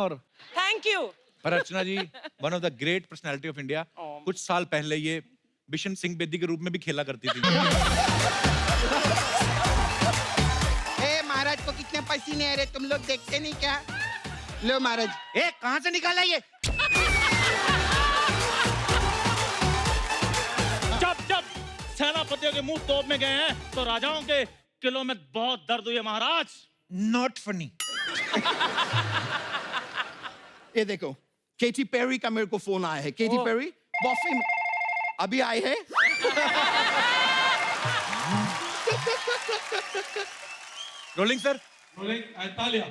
और thank you. पर Archana ji one of the great personality of India, कुछ साल पहले ये बिशन सिंह बेदी के रूप में भी खेला करती थी। ए महाराज को कितने पसीने आ रहे, तुम लोग देखते नहीं क्या? लो महाराज। ए कहाँ से निकाला ये? जब सेनापतियों के मुंह तोप में गए हैं तो राजाओं के किलों में बहुत दर्द हुई है महाराज। Not funny. ये देखो केटी पेरी का मेरे को फोन आया है। केटी पेरी बॉफी में अभी आए हैं। Rolling sir. रोलिंग तालियां।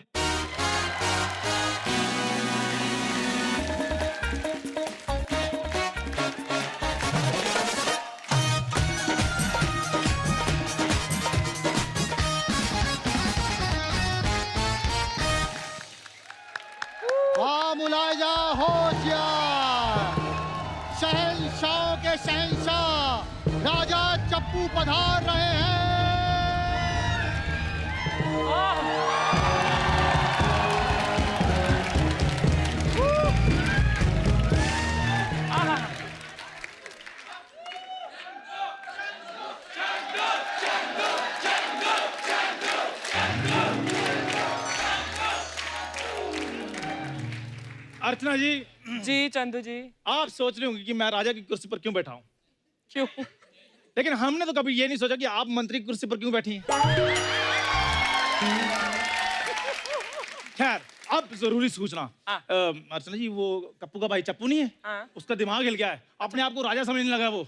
मुलायजा होशियार, शहंशाहों के शहंशाह राजा चप्पू पधार रहे हैं। अर्चना जी। जी चंदू जी। आप सोच रहे होंगे कि मैं राजा की कुर्सी पर क्यों बैठा हूं। क्यों? लेकिन हमने तो कभी ये नहीं सोचा कि आप मंत्री की कुर्सी पर क्यों बैठी हैं। खैर अब जरूरी सूचना। अर्चना जी वो कप्पू का भाई चप्पू नहीं है, उसका दिमाग हिल गया है, अपने आप को राजा समझने लगा वो।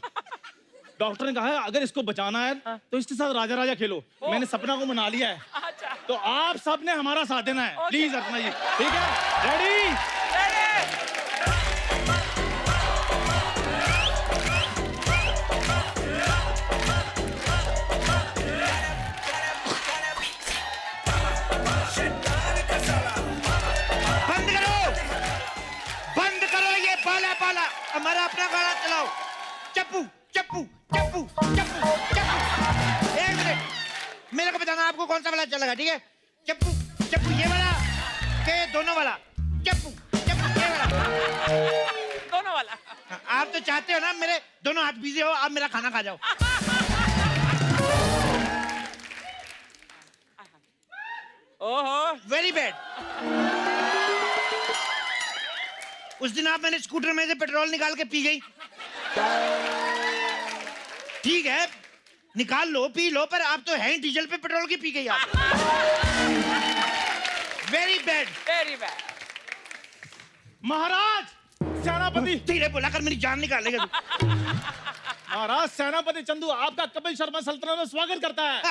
डॉक्टर ने कहा है अगर इसको बचाना है तो इसके साथ राजा राजा खेलो। मैंने सपना को मना लिया है। अच्छा। तो आप सब ने हमारा साथ देना है प्लीज अर्चना जी। ठीक है रेडी? बंद करो ये पाला पाला, हमारा अपना गाना चलाओ। चप्पू चप्पू चप्पू चप्पू चप्पू। एक मिनट, मेरे को बताना आपको कौन सा वाला अच्छा लगा। ठीक है, चप्पू चप्पू ये वाला के दोनों वाला? चप्पू चप्पू ये वाला, दोनों वाला। आप तो चाहते हो ना मेरे दोनों हाथ बिजी हो, आप मेरा खाना खा जाओ। ओहो वेरी बैड। उस दिन आप मैंने स्कूटर में से पेट्रोल निकाल के पी गई। ठीक है निकाल लो पी लो, पर आप तो हैं डीजल पे पेट्रोल की पी गई आप। Very bad very bad. महाराज सेनापति। धीरे बोला कर, मेरी जान निकालेगा तू। महाराज सेनापति चंदू आपका कपिल शर्मा सल्तनत में स्वागत करता है।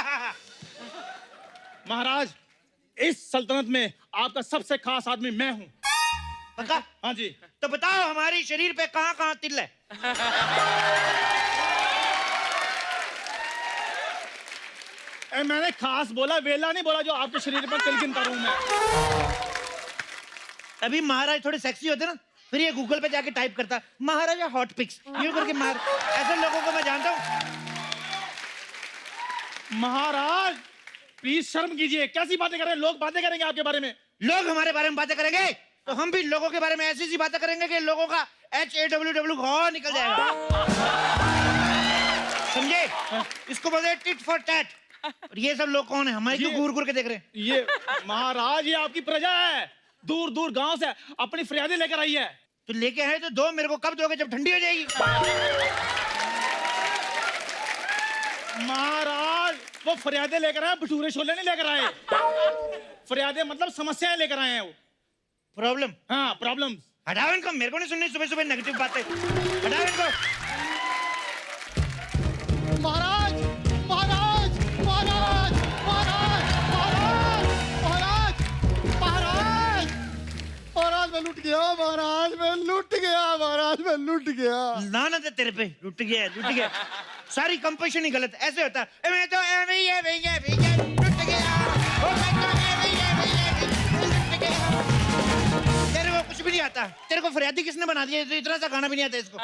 महाराज इस सल्तनत में आपका सबसे खास आदमी मैं हूँ। पक्का? हाँ जी। तो बताओ हमारी शरीर पे कहाँ कहाँ तिल है? मैंने खास बोला, वेला नहीं बोला जो आपके शरीर पर तिल गिनता रहूं मैं। अभी महाराज थोड़े सेक्सी होते ना, फिर ये गूगल पे जाके टाइप करता महाराजा हॉट पिक्स, यूं करके मार। ऐसे लोगों को मैं जानता हूँ। महाराज प्लीज शर्म कीजिए, कैसी बातें कर रहे हैं। लोग बातें करेंगे आपके बारे में। लोग हमारे बारे में बातें करेंगे तो हम भी लोगों के बारे में ऐसी सी बातें करेंगे कि लोगों का HAWW घाव निकल जाएगा। समझे? इसको बोलते हैं टिट फॉर टैट। और ये सब लोग कौन है? हमारे क्यों घूर घूर के देख रहे हैं? ये महाराज ये आपकी प्रजा है, दूर दूर गांव से अपनी फरियादें लेकर आई है। तो लेके आए तो दो, मेरे को कब दोगे? जब ठंडी हो जाएगी। महाराज वो फरियादें लेकर आए, भटूरे छोले नहीं लेकर आए। फरियादें मतलब समस्याएं लेकर आए हैं वो। प्रॉब्लम? हाँ प्रॉब्लम। हटाओ इनको, मेरे को नहीं सुननी सुबह सुबह नेगेटिव बातें। हटाओ इनको। महाराज महाराज महाराज महाराज महाराज महाराज महाराज महाराज मैं लुट गया, महाराज मैं लुट गया, महाराज मैं लुट गया। लानत है तेरे पे, लुट गया लुट गया। सारी कंपोजिशन ही गलत। ऐसे होता है मैं तो लुट गया, ओ मैं तो लुट गया। तेरे को कुछ भी नहीं आता। तेरे को फरियादी किसने बना दिया? तो इतना सा गाना भी नहीं आता इसको।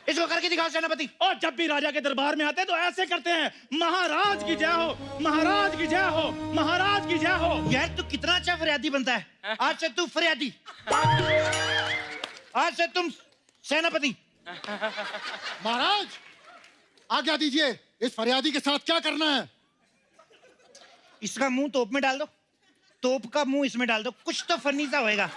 इसको करके दिखाओ सेनापति। और जब भी राजा के दरबार में आते हैं तो ऐसे करते हैं, महाराज की जय हो, महाराज की जय हो, महाराज की जय हो। यार तू कितना अच्छा फरियादी बनता है। आज से तू फरियादी, आज से तुम सेनापति। महाराज आज्ञा दीजिए, इस फरियादी के साथ क्या करना है? इसका मुंह तोप में डाल दो, तोप का मुंह इसमें डाल दो, कुछ तो फनी सा होएगा।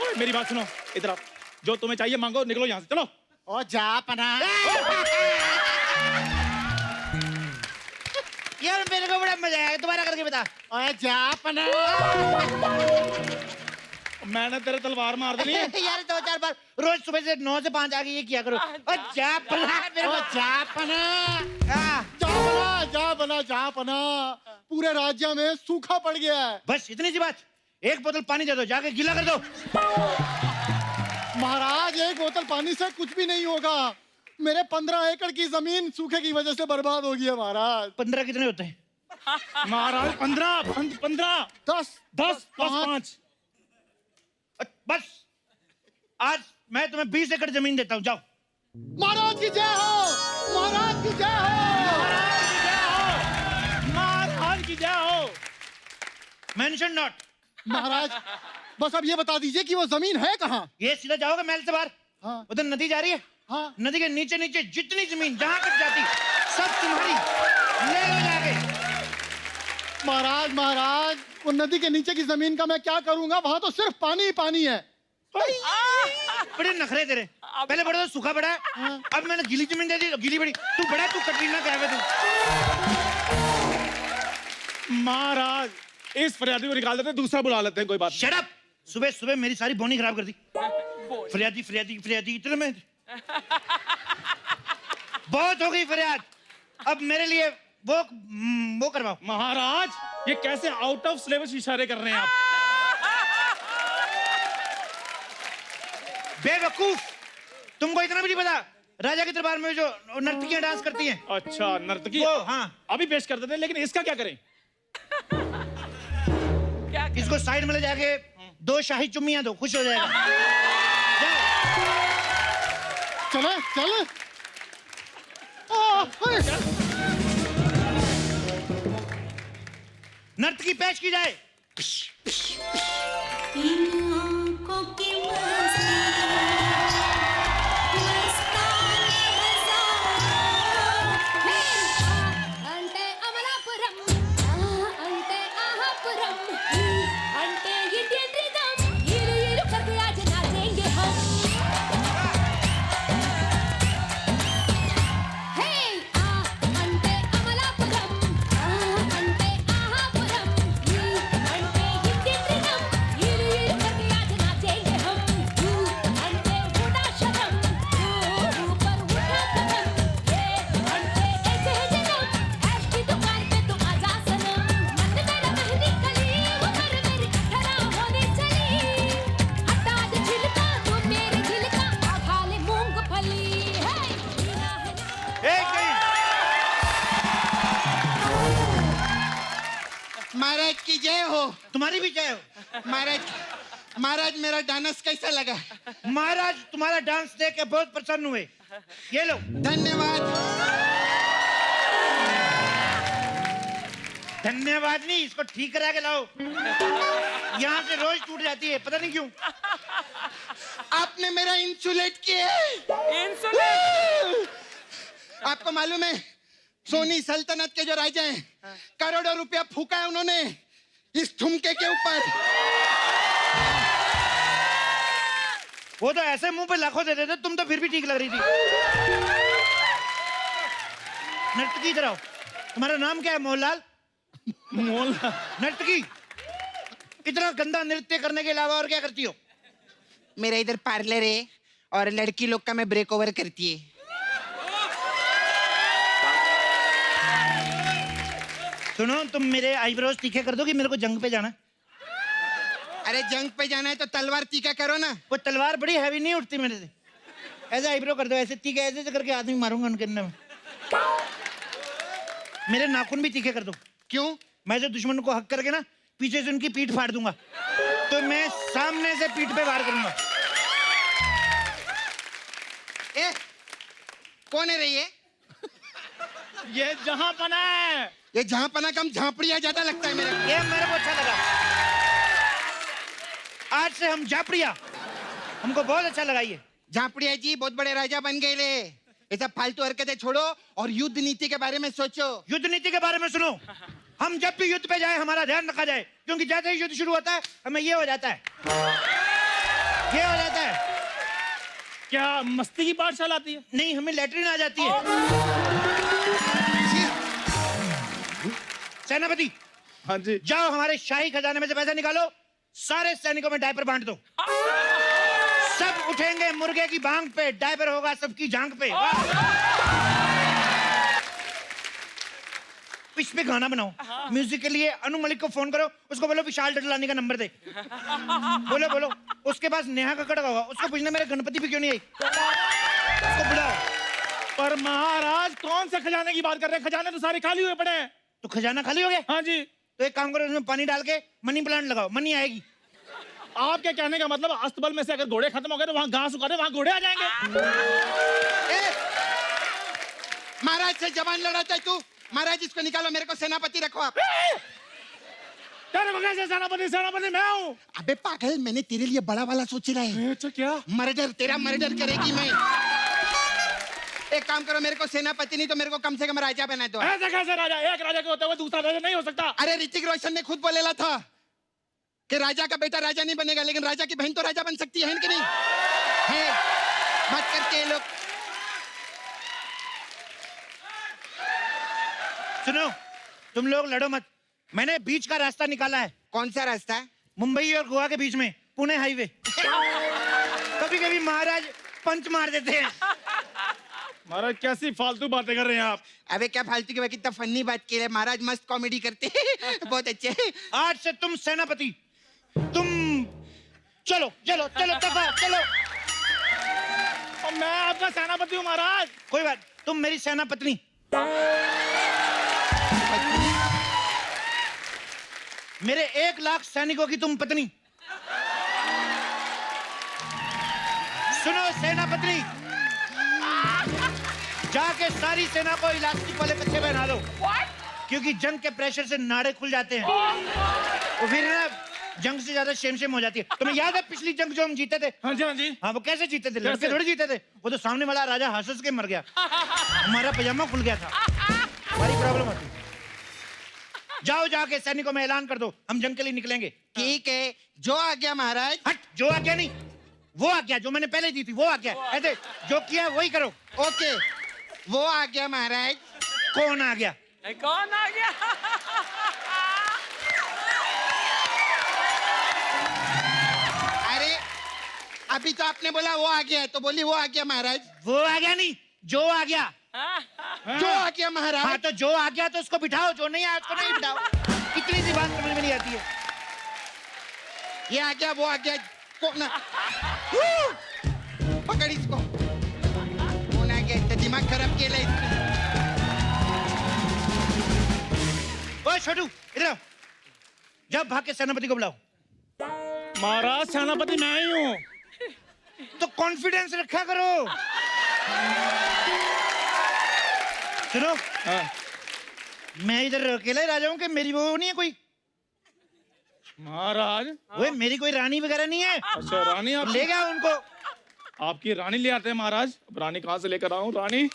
ओए, मेरी बात सुनो, इधर आओ। जो तुम्हें चाहिए मांगो, निकलो यहाँ से, चलो। ओ जा पना। यार मेरे को बड़ा मजा आया, दोबारा करके बता। ओए जा पना। मैंने तेरे तलवार मार देनी है। यार 2-4 बार रोज सुबह से 9 से 5 आके ये किया करो। और जा पना मेरे ओ को। जा पना। हाँ, जा पना। पूरे राज्य में सूखा पड़ गया है। बस इतनी सी बात। एक बोतल पानी दे दो, जाके गीला कर दो। महाराज एक बोतल पानी से कुछ भी नहीं होगा। मेरे 15 एकड़ की जमीन सूखे की वजह से बर्बाद हो गई है महाराज। 15 कितने होते हैं? महाराज 15 10 10 5। बस आज मैं तुम्हें 20 एकड़ जमीन देता हूँ, जाओ। महाराज की जय हो, महाराज की जय हो। महाराज की जय हो। Mention not. महाराज बस अब ये बता दीजिए कि वो जमीन है कहाँ? ये सीधा जाओगे महल से बाहर, हाँ। उधर नदी जा रही है। हाँ। नदी के नीचे नीचे जितनी जमीन जहाँ कट जाती सब तुम्हारी, ले लो जाके। महाराज वो नदी के नीचे की जमीन का मैं क्या करूंगा? वहां तो सिर्फ पानी ही पानी है। बड़े नखरे तेरे। पहले बड़ा तो सूखा पड़ा है, अब मैंने गीली जमीन दे दी तो गीली बड़ी। तू बड़ा, तू कटरीना कैफ है तू। महाराज इस फरियादी को निकाल देते हैं, दूसरा बुला लेते हैं, कोई बात नहीं। Shut up. सुबह सुबह मेरी सारी बोनी खराब कर दी। फरियादी फरियादी फरियादी इतने में बहुत हो गई फरियाद। अब मेरे लिए वो करवाओ। महाराज ये कैसे आउट ऑफ सिलेबस इशारे कर रहे हैं आप? बेवकूफ, तुमको इतना भी नहीं पता राजा के दरबार में जो नर्तकियां डांस करती हैं? अच्छा नर्तकी। वो हाँ, अभी पेश कर देते हैं, लेकिन इसका क्या करें? क्या इसको साइड में ले जाके 2 शाही चुम्मियां दो, खुश हो जाएगा। जाओ। चले चल। नर्तकी पेश की जाए। इन आँखों की मस्ती, मस्ताने हज़ारों। हे! अंटे अमलापुरम, अंटे आहापुरम, अंटे इंडियन रिदम, यीरू यीरू करके आज नाचेंगे हम। हे! अंटे अमलापुरम, अंटे आहापुरम, अंटे इंडियन रिदम, यीरू यीरू करके आज नाचेंगे हम। अंटे उड़ा शरम, ऊपर उठा कदम, ये अंटे ऐसे है जन्म, ऐश की दुकान पे तू आजा सनम। मन मेरा मेहंदी कली, उमर मेरी खरा होने चली। हटा दे छिलका, तू मेरी झिलका, आ खा ले मूंगफली। हे! जीना है ना। एक नहीं। महाराज की जय हो। तुम्हारी भी जय हो। महाराज मेरा डांस कैसा लगा? महाराज तुम्हारा डांस देख के बहुत प्रसन्न हुए। ये लो। धन्यवाद। धन्यवाद नहीं, इसको ठीक करा के लाओ। यहाँ से रोज टूट जाती है, पता नहीं क्यों। आपने मेरा इंसुलेट किया। इंसुलेट। आपको मालूम है सोनी सल्तनत के जो राजा हैं, करोड़ों रुपया फूका है उन्होंने इस ठुमके के ऊपर। वो तो ऐसे मुंह पे लाखों दे देते, तुम तो फिर भी ठीक लग रही थी। नर्तकी इधर आओ। तुम्हारा नाम क्या है? मोहनलाल। नर्तकी, इतना गंदा नृत्य करने के अलावा और क्या करती हो? मेरा इधर पार्लर है और लड़की लोग का मैं ब्रेक ओवर करती है। सुनो, तुम मेरे आईब्रोज तीखे कर दो कि मेरे को जंग पे जाना। अरे जंग पे जाना है तो तलवार तीखा करो ना। वो तलवार बड़ी हैवी नहीं उठती मेरे से। ऐसे आईब्रो कर दो, ऐसे तीखे ऐसे करके आदमी मारूंगा उनके अंदर में। मेरे नाखून भी तीखे कर दो। क्यों? मैं जो दुश्मन को हक करके ना पीछे से उनकी पीठ फाड़ दूंगा, तो मैं सामने से पीठ पे वार करूंगा। कौन है रे ये जहां पना है। ये जहां पना कम झांपड़िया ज्यादा लगता है मेरे को। ये मेरे को अच्छा लगा। आज से हम झापड़िया, हमको बहुत अच्छा लगा ये। झांपड़िया जी बहुत बड़े राजा बन गए ले। ये सब फालतू हरकतें छोड़ो और युद्ध नीति के बारे में सोचो। युद्ध नीति के बारे में सुनो। हम जब भी युद्ध पे जाए हमारा ध्यान रखा जाए, क्योंकि जैसे ही युद्ध शुरू होता है हमें ये हो जाता है, ये हो जाता है। क्या मस्ती की पाठशाला आती है? नहीं, हमें लैट्रिन आ जाती है। सेनापति, हाँ जी। जाओ हमारे शाही खजाने में से पैसा निकालो, सारे सैनिकों में डायपर बांट दो। सब उठेंगे मुर्गे की बांग पे, डायपर होगा सबकी जांग पे। इस पे गाना बनाओ, म्यूजिक के लिए अनु मलिक को फोन करो, उसको बोलो विशाल डडलानी का नंबर दे। बोलो बोलो, उसके पास नेहा कक्कड़ का होगा, उसको पूछना मेरे गणपति भी क्यों नहीं आई, उसको बुलाओ। पर महाराज कौन से खजाने की बात कर रहे हैं? खजाने तो सारे खाली हुए पड़े हैं। तो खजाना खाली हो गया? हाँ जी। तो एक काम करो, उसमें पानी डाल के मनी प्लांट लगाओ, मनी आएगी। आपके कहने का मतलब अस्तबल में से अगर घोड़े खत्म हो गए तो वहाँ घास उगा दे, वहाँ घोड़े आ जाएंगे। महाराज से जवान लड़ाता है तू। महाराज इसको निकालो, मेरे को सेनापति रखो आप। तेरे को कैसे सेनापति? सेनापति मैं हूँ। अबे पागल, मैंने तेरे लिए बड़ा वाला सोच रहा है। अच्छा क्या? मर्डर, तेरा मर्डर करेगी मैं। एक काम करो, मेरे को सेनापति नहीं तो मेरे को कम से कम राजा बना दो। ऐसे कैसे राजा? एक राजा के होते हुए दूसरा राजा नहीं हो सकता। अरे ऋतिक रोशन ने खुद बोलेला था कि राजा का बेटा राजा नहीं बनेगा, लेकिन राजा की बहन तो राजा बन सकती है कि नहीं? है बात करके लोग। सुनो, तुम लोग लड़ो मत, मैंने बीच का रास्ता निकाला है। कौन सा रास्ता? मुंबई और गोवा के बीच में, पुणे हाईवे। कभी कभी महाराज पंच मार देते हैं। महाराज कैसी फालतू बातें कर रहे हैं आप? अबे क्या फालतू की बात, कितना फनी बात की है। महाराज मस्त कॉमेडी करते हैं। बहुत अच्छे। आज से तुम सेनापति, तुम चलो चलो चलो दफा चलो। और मैं आपका सेनापति हूँ महाराज। कोई बात, तुम मेरी सेना पत्नी। मेरे 1 लाख सैनिकों की तुम पत्नी। सुनो सेनापति, जाके सारी सेना को इलास्टिक वाले कच्छे पहना दो। क्योंकि जंग के प्रेशर से नाड़े खुल जाते हैं और फिर ना जंग से ज्यादा शेम हो जाती है। तुम्हें याद है पिछली जंग जो हम जीते थे? हाँ जी हाँ जी। हाँ, वो कैसे जीते थे? लड़के थोड़ी जीते थे, वो तो सामने वाला राजा हंस के मर गया, हमारा पजामा खुल गया था। हमारी प्रॉब्लम होती। जाओ जाके सैनिकों में ऐलान कर दो, हम जंग के लिए निकलेंगे। ठीक है, जो आ गया महाराज। हट, जो आज्ञा नहीं, वो आज्ञा जो मैंने पहले दी थी, वो आज्ञा। ऐसे जो किया वही करो। ओके, वो आ गया महाराज। कौन आ गया? कौन आ गया? अरे अभी तो आपने बोला वो आ गया है, तो बोली वो आ गया महाराज। वो आ गया नहीं, जो आ गया। जो आ गया महाराज। हाँ, तो जो आ गया तो उसको बिठाओ, जो नहीं आया उसको नहीं बिठाओ। इतनी सी बात समझ में नहीं आती है। ये आ गया, वो आ गया। कौन? पकड़ इसको। कौन आ गया? तो दिमाग खराब किया इसने। ओए छोटू, इधर आओ। जब भाग के सेनापति को बुलाओ। महाराज सेनापति मैं ही हूँ। तो कॉन्फिडेंस रखा करो। सुनो, हाँ। मैं इधर अकेला ही राजा हूँ कि मेरी वो नहीं है कोई? महाराज ओए, मेरी कोई रानी वगैरह नहीं है। अच्छा रानी आप ले गया उनको। आपकी रानी ले आते हैं महाराज। अब रानी कहाँ से लेकर आऊं? रानी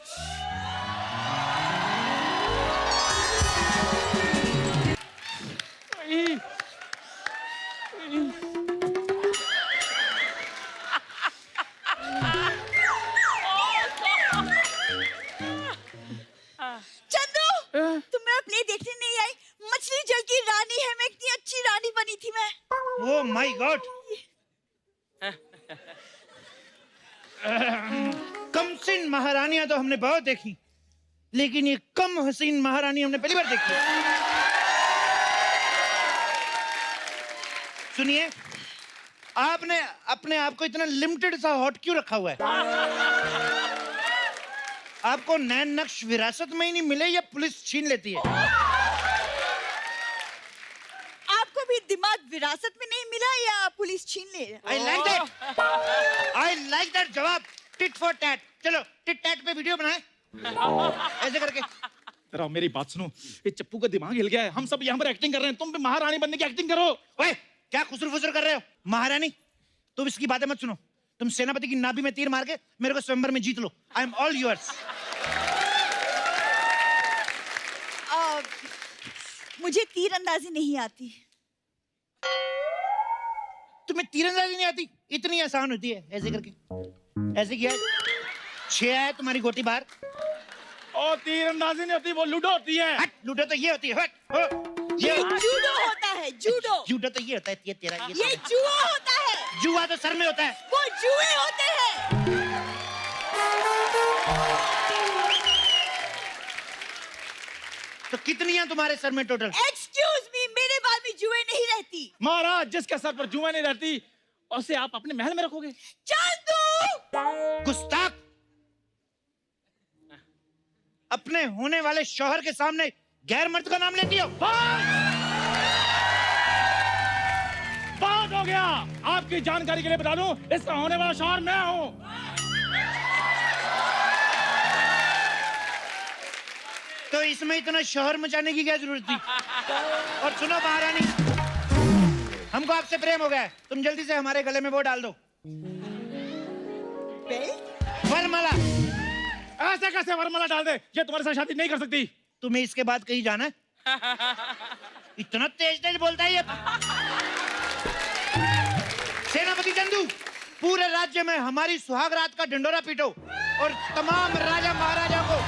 चंदू, तुम्हें प्ले देखने नहीं आई? मछली जल की रानी है मैं, इतनी अच्छी रानी बनी थी मैं। Oh my God. कमसिन महारानियां तो हमने बहुत देखी, लेकिन ये कम हसीन महारानी हमने पहली बार देखी। सुनिए, आपने अपने आप को इतना लिमिटेड सा हॉट क्यों रखा हुआ है? आपको नैन नक्श विरासत में ही नहीं मिले या पुलिस छीन लेती है? आपको भी दिमाग विरासत में नहीं मिला या पुलिस छीन ले? I like that. I like that जवाब। Tit for tat. चलो टिट टैट पे वीडियो बनाए ऐसे करके। जरा मेरी बात सुनो, ये चप्पू का दिमाग हिल गया है। हम सब यहाँ पर एक्टिंग कर रहे हैं, तुम भी महारानी बनने की एक्टिंग करो। ओए क्या खुसर फुसर कर रहे हो? महारानी तुम इसकी बातें मत सुनो। तुम सेनापति की नाभि में तीर मार के मेरे को स्वयंवर में जीत लो। I am all yours. मुझे तीरंदाजी नहीं आती। तुम्हें तीरंदाजी नहीं आती? इतनी आसान होती है। ऐसे करके ऐसे किया, 6 है तुम्हारी गोटी बाहर। और तीरंदाजी नहीं होती, वो लूडो होती है। हट, लूडो तो ये होती है। हट, हो, ये जूडो होता है, जूडो। जूडो तो ये होता है, ये तेरा ये जुआ होता है। जुआ तो सर में होता है। वो जुए होते हैं। तो कितनी है तुम्हारे सर में टोटल? एक्सक्यूज मी, मेरे बाल में जुए नहीं रहती। महाराज, जिसके सर पर जुआ नहीं रहती उसे आप अपने महल में रखोगे? चंदू! गुस्ताख! अपने होने वाले शौहर के सामने गैर मर्द का नाम लेती हो? बात हो गया। आपकी जानकारी के लिए बता दूं, इसका होने वाला शौहर मैं हूं। तो इसमें इतना शोहर मचाने की क्या जरूरत थी? और सुनो महारानी, हमको आपसे प्रेम हो गया है। तुम जल्दी से हमारे गले में वो डाल दो, वरमाला। ऐसे कैसे वरमाला डाल दे? ये तुम्हारे साथ शादी नहीं कर सकती। तुम्हें इसके बाद कहीं जाना है? इतना तेज तेज बोलता है ये। सेनापति चंदू, पूरे राज्य में हमारी सुहाग रात का ढिंडोरा पीटो और तमाम राजा महाराजा को,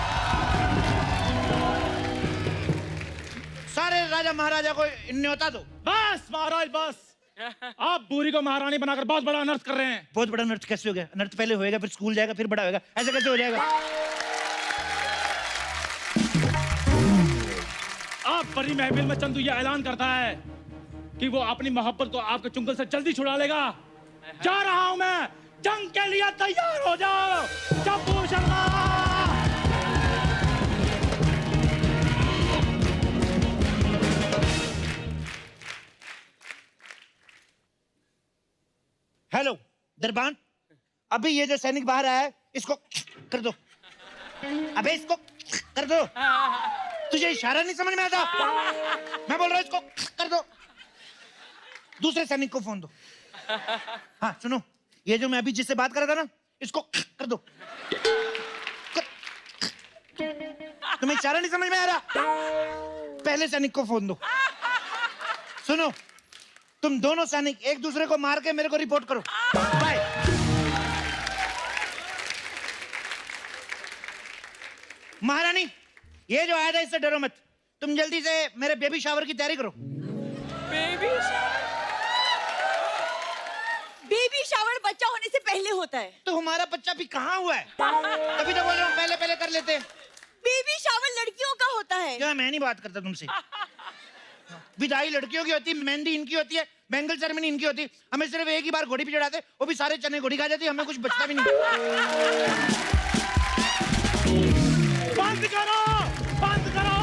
सारे राजा महाराजा को न्योता दो। बस महाराज बस। आप बूरी को महारानी बनाकर बहुत बड़ा अनर्थ कर रहे हैं। बहुत बड़ा अनर्थ कैसे हो गया? अनर्थ पहले होएगा, फिर स्कूल जाएगा, फिर बड़ा होएगा। ऐसे कैसे हो जाएगा? आप बड़ी महफिल में चंदू ये ऐलान करता है कि वो अपनी मोहब्बत को आपके चुंगल से जल्दी छुड़ा लेगा। जा रहा हूं मैं, जंग के लिए तैयार हो जाओ। चप्पू शर्मा। हेलो दरबान, अभी ये जो सैनिक बाहर आया है इसको कर दो। अबे इसको कर दो। तुझे इशारा नहीं समझ में आता? मैं बोल रहा हूँ इसको कर दो। दूसरे सैनिक को फोन दो। हाँ सुनो, ये जो मैं अभी जिससे बात कर रहा था ना, इसको कर दो। तुम्हें इशारा नहीं समझ में आ रहा? पहले सैनिक को फोन दो। सुनो, तुम दोनों सैनिक एक दूसरे को मार के मेरे को रिपोर्ट करो। बाय। महारानी, ये जो आया था इससे डरो मत। तुम जल्दी से मेरे बेबी शावर की तैयारी करो। बेबी शावर बच्चा होने से पहले होता है। तो हमारा बच्चा भी कहाँ हुआ है? तभी तो बोल रहा हूँ पहले पहले कर लेते हैं। बेबी शावर लड़कियों का होता है। क्या मैं नहीं बात करता तुमसे। विदाई लड़कियों की होती है, मेहंदी इनकी होती है, बैंगल सेरेमनी इनकी होती है। हमें सिर्फ एक ही बार घोड़ी पे चढ़ाते, वो भी सारे चने घोड़ी खा जाती, हमें कुछ बचता भी नहीं। बंद करो, बंद करो,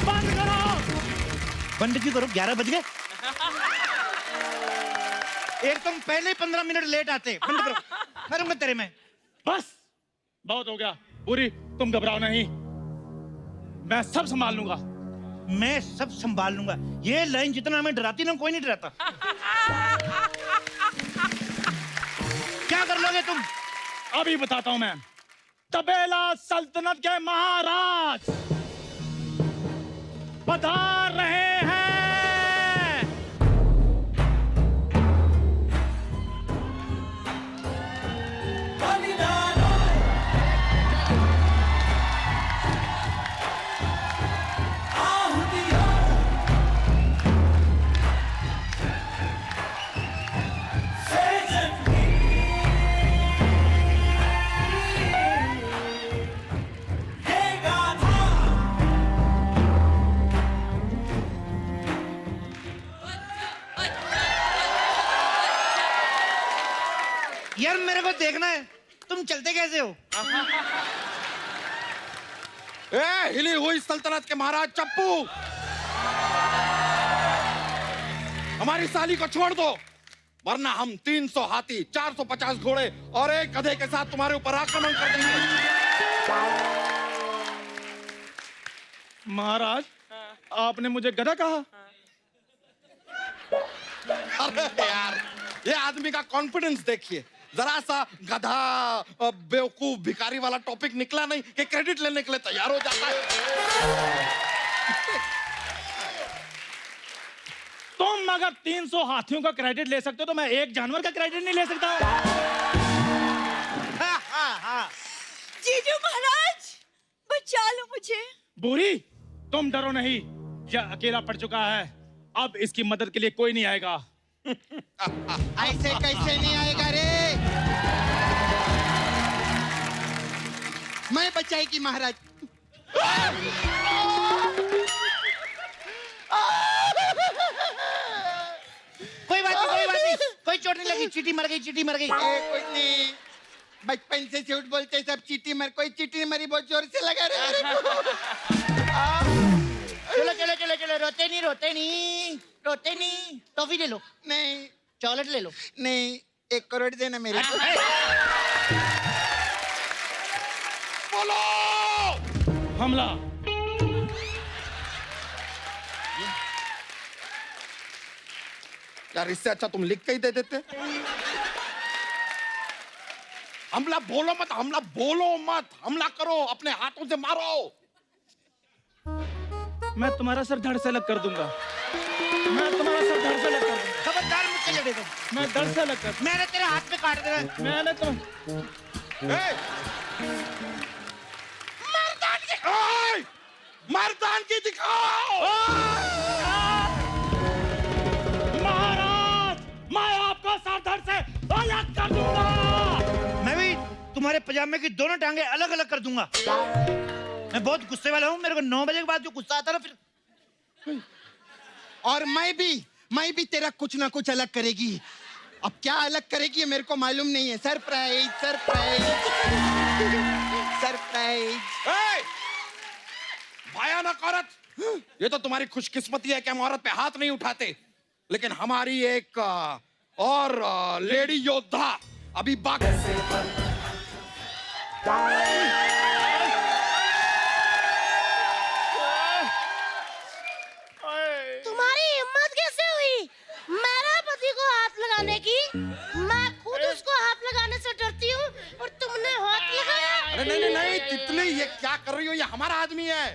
बंद करो। बंद क्यों करो? 11 बज गए। एक तुम पहले 15 मिनट लेट आते। बंद करो। करूंगा तेरे में। बस बहुत हो गया। पूरी तुम घबराओ नहीं, मैं सब संभाल लूंगा। मैं सब संभाल लूंगा। ये लाइन जितना हमें डराती ना, कोई नहीं डराता। क्या कर लोगे तुम? अभी बताता हूं मैं। तबेला सल्तनत के महाराज पधार रहे हैं। यार मेरे को देखना है तुम चलते कैसे हो। ए, हिली हुई सल्तनत के महाराज चप्पू, हमारी साली को छोड़ दो। वरना हम 300 हाथी, 450 घोड़े और एक गधे के साथ तुम्हारे ऊपर आक्रमण कर देंगे। महाराज, आपने मुझे गधा कहा? अरे यार, ये आदमी का कॉन्फिडेंस देखिए। जरा सा गधा, बेवकूफ, भिखारी वाला टॉपिक निकला नहीं कि क्रेडिट लेने के लिए तैयार हो जाता है। तुम अगर 300 हाथियों का क्रेडिट ले सकते हो तो मैं एक जानवर का क्रेडिट नहीं ले सकता? जीजू महाराज, बचा लो मुझे। बूढ़ी, तुम डरो नहीं, यह अकेला पड़ चुका है। अब इसकी मदद के लिए कोई नहीं आएगा। ऐसे कैसे नहीं आएगा रे? मैं बचाएगी महाराज। कोई बात नहीं, कोई बात नहीं, कोई चोट नहीं लगी। चींटी मर गई, चींटी मर गई। कुछ नहीं, बचपन से झूठ बोलते सब चींटी मर, कोई चींटी नहीं मरी, बहुत जोर से लगा रे मेरे को। चलो चलो चलो चलो, रोते नहीं, रोते नहीं, रोते नहीं। टॉफी ले लो। नहीं, चॉकलेट ले लो। नहीं, 1 करोड़ देना मेरे को। बोलो हमला। यार, इससे अच्छा तुम लिख के ही दे देते। हमला बोलो मत, हमला बोलो मत, हमला करो, अपने हाथों से मारो। मैं तुम्हारा सर धड़ से अलग कर दूंगा। मैं तुम्हारा सर धड़ से अलग कर दूंगा। खबरदार मुझसे लड़े तुम। मैं धड़ से अलग कर। मैंने तेरे हाथ में काट देना। मैंने तुम मर्दान की दिखाओ। महाराज, मैं आपको सर धड़ से अलग कर दूंगा। मैं भी तुम्हारे पजामे की दोनों टांगे अलग अलग कर दूंगा। मैं बहुत गुस्से वाला हूँ। मेरे को 9 बजे के बाद जो गुस्सा आता ना फिर। और मैं भी तेरा कुछ ना कुछ अलग करेगी। अब क्या अलग करेगी ये मेरे को मालूम नहीं है। Surprise, surprise, surprise. भयानक औरत, ये तो तुम्हारी खुशकिस्मती है कि हम औरत पे हाथ नहीं उठाते, लेकिन हमारी एक और लेडी योद्धा अभी बाकी। तुम्हारी हिम्मत कैसे हुई मेरे पति को हाथ लगाने की? मैं खुद उसको हाथ लगाने से डरती हूँ और तुमने हाथ लगाया। अरे नहीं नहीं नहीं, तितली, ये क्या कर रही हो? ये हमारा आदमी है।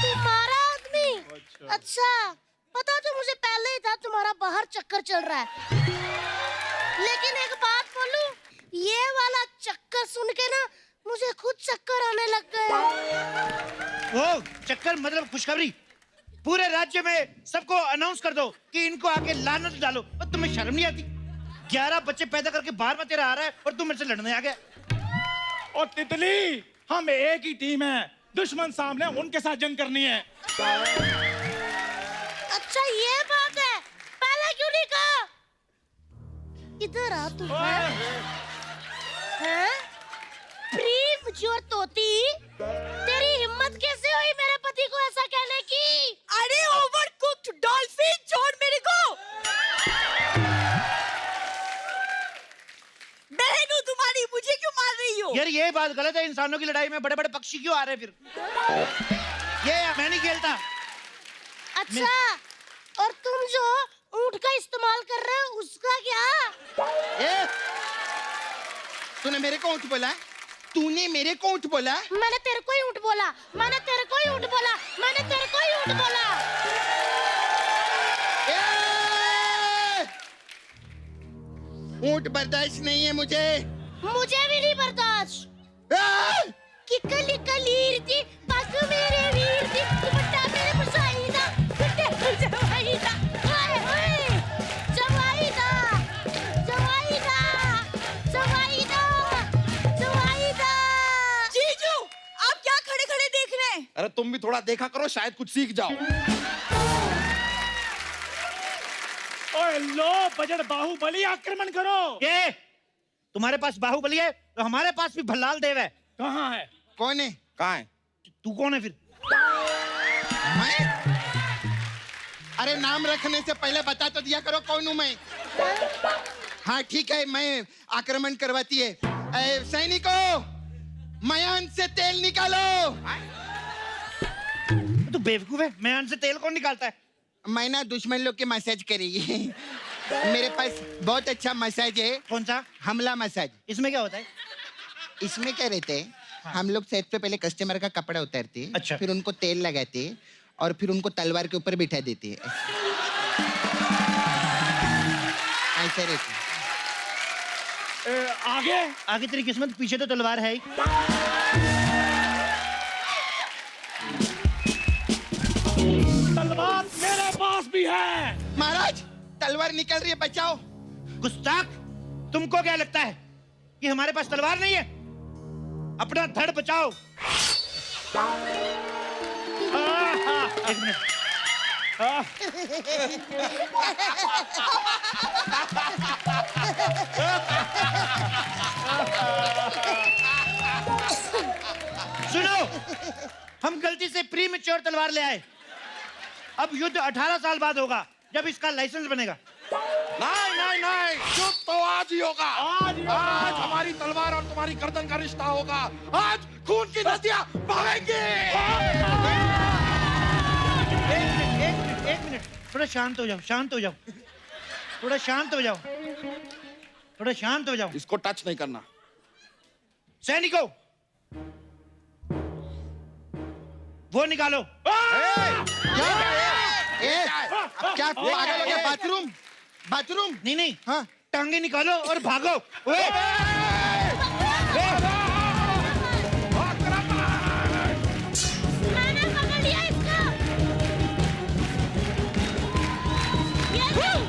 तुम्हारा आदमी? अच्छा, पता तो मुझे पहले ही था तुम्हारा बाहर चक्कर चल रहा है। लेकिन एक बात बोलूं, ये वाला चक्कर सुन के ना मुझे खुद चक्कर आने लग गए। वो चक्कर मतलब खुशखबरी। पूरे राज्य में सबको अनाउंस कर दो कि इनको आके लानत डालो। और तुम्हें शर्म नहीं आती? 11 बच्चे पैदा करके बाहर में तेरा आ रहा है और तुम मेरे से लड़ने आ गया। और तितली, हम एक ही टीम है। दुश्मन सामने, उनके साथ जंग करनी है। अच्छा ये बात है, पहले क्यों नहीं कहा? इधर आ तू। हैं? प्रीमच्योर तोती, तेरी हिम्मत कैसे हुई मेरे पति को ऐसा कहने की? अरे ओवर कुक्ड डॉल्फिन, छोड़ मेरे को। बहन हूँ तुम्हारी, मुझे क्यों मार रही हो? यार ये बात गलत है। इंसानों की लड़ाई में बड़े बड़े पक्षी क्यों आ रहे हैं फिर? ये मैं नहीं खेलता। अच्छा, और तुम जो ऊंट का इस्तेमाल कर रहे हो उसका क्या? तूने मेरे को ऊँट बोला? तूने मेरे को ऊँट बोला? मैंने तेरे को ही ऊंट बोला, मैंने तेरे को ही ऊंट बोला, मैंने तेरे को ही ऊंट बोला। ऊँट बर्दाश्त नहीं है मुझे। मुझे भी नहीं बर्दाश्त। किकली कलीर थी, बाजू मेरे वीर थी, दुपट्टा मेरे मुसाइदा, दुपट्टे जवाइदा, हाय हाय, जवाइदा, जवाइदा, जवाइदा, जवाइदा। जीजू, आप क्या खड़े-खड़े देख रहे हैं? अरे तुम भी थोड़ा देखा करो, शायद कुछ सीख जाओ। ओए लो, बजट बाहुबली, आक्रमण करो। ये तुम्हारे पास बाहुबली है तो हमारे पास भी भल्लाल देव है। कहाँ है? कौन है? कहाँ है? तू कौन है फिर? मैं? अरे नाम रखने से पहले बता तो दिया करो कौन हूं मैं। हाँ ठीक है, मैं आक्रमण करवाती है। सैनिकों, मयान से तेल निकालो। तू बेवकूफ है, मयान से तेल कौन निकालता है? मैं ना दुश्मन लोग के मसाज करेगी। मेरे पास बहुत अच्छा मसाज है। कौन सा? हमला मसाज। इसमें क्या होता है? इसमें क्या रहते हैं, हम लोग सेट पे पहले कस्टमर का कपड़ा उतारते, अच्छा। फिर उनको तेल लगाते और फिर उनको तलवार के ऊपर बिठा देते। ऐसा रहता है। आगे आगे तेरी किस्मत, पीछे तो तलवार है ही। तलवार मेरे पास भी है। महाराज, तलवार निकल रही है, बचाओ। गुस्ताख, तुमको क्या लगता है कि हमारे पास तलवार नहीं है? अपना धड़ बचाओ। एक मिनट। सुनो, हम गलती से प्री मैच्योर तलवार ले आए। अब युद्ध 18 साल बाद होगा, जब इसका लाइसेंस बनेगा। नहीं नहीं नहीं, युद्ध तो आज ही होगा। आज हमारी तलवार और तुम्हारी गर्दन का रिश्ता होगा। आज खून की नदियां बहेंगी। एक मिनट, थोड़ा शांत हो जाओ, शांत हो जाओ, थोड़ा शांत हो जाओ, थोड़ा शांत हो जाओ। इसको टच नहीं करना। सैनिकों, वो निकालो। क्या पागल हो गया? Bathroom, bathroom. नहीं नहीं, हाँ, टांगे निकालो और भागो। ओए! मैंने पकड़ लिया इसको। ये नहीं।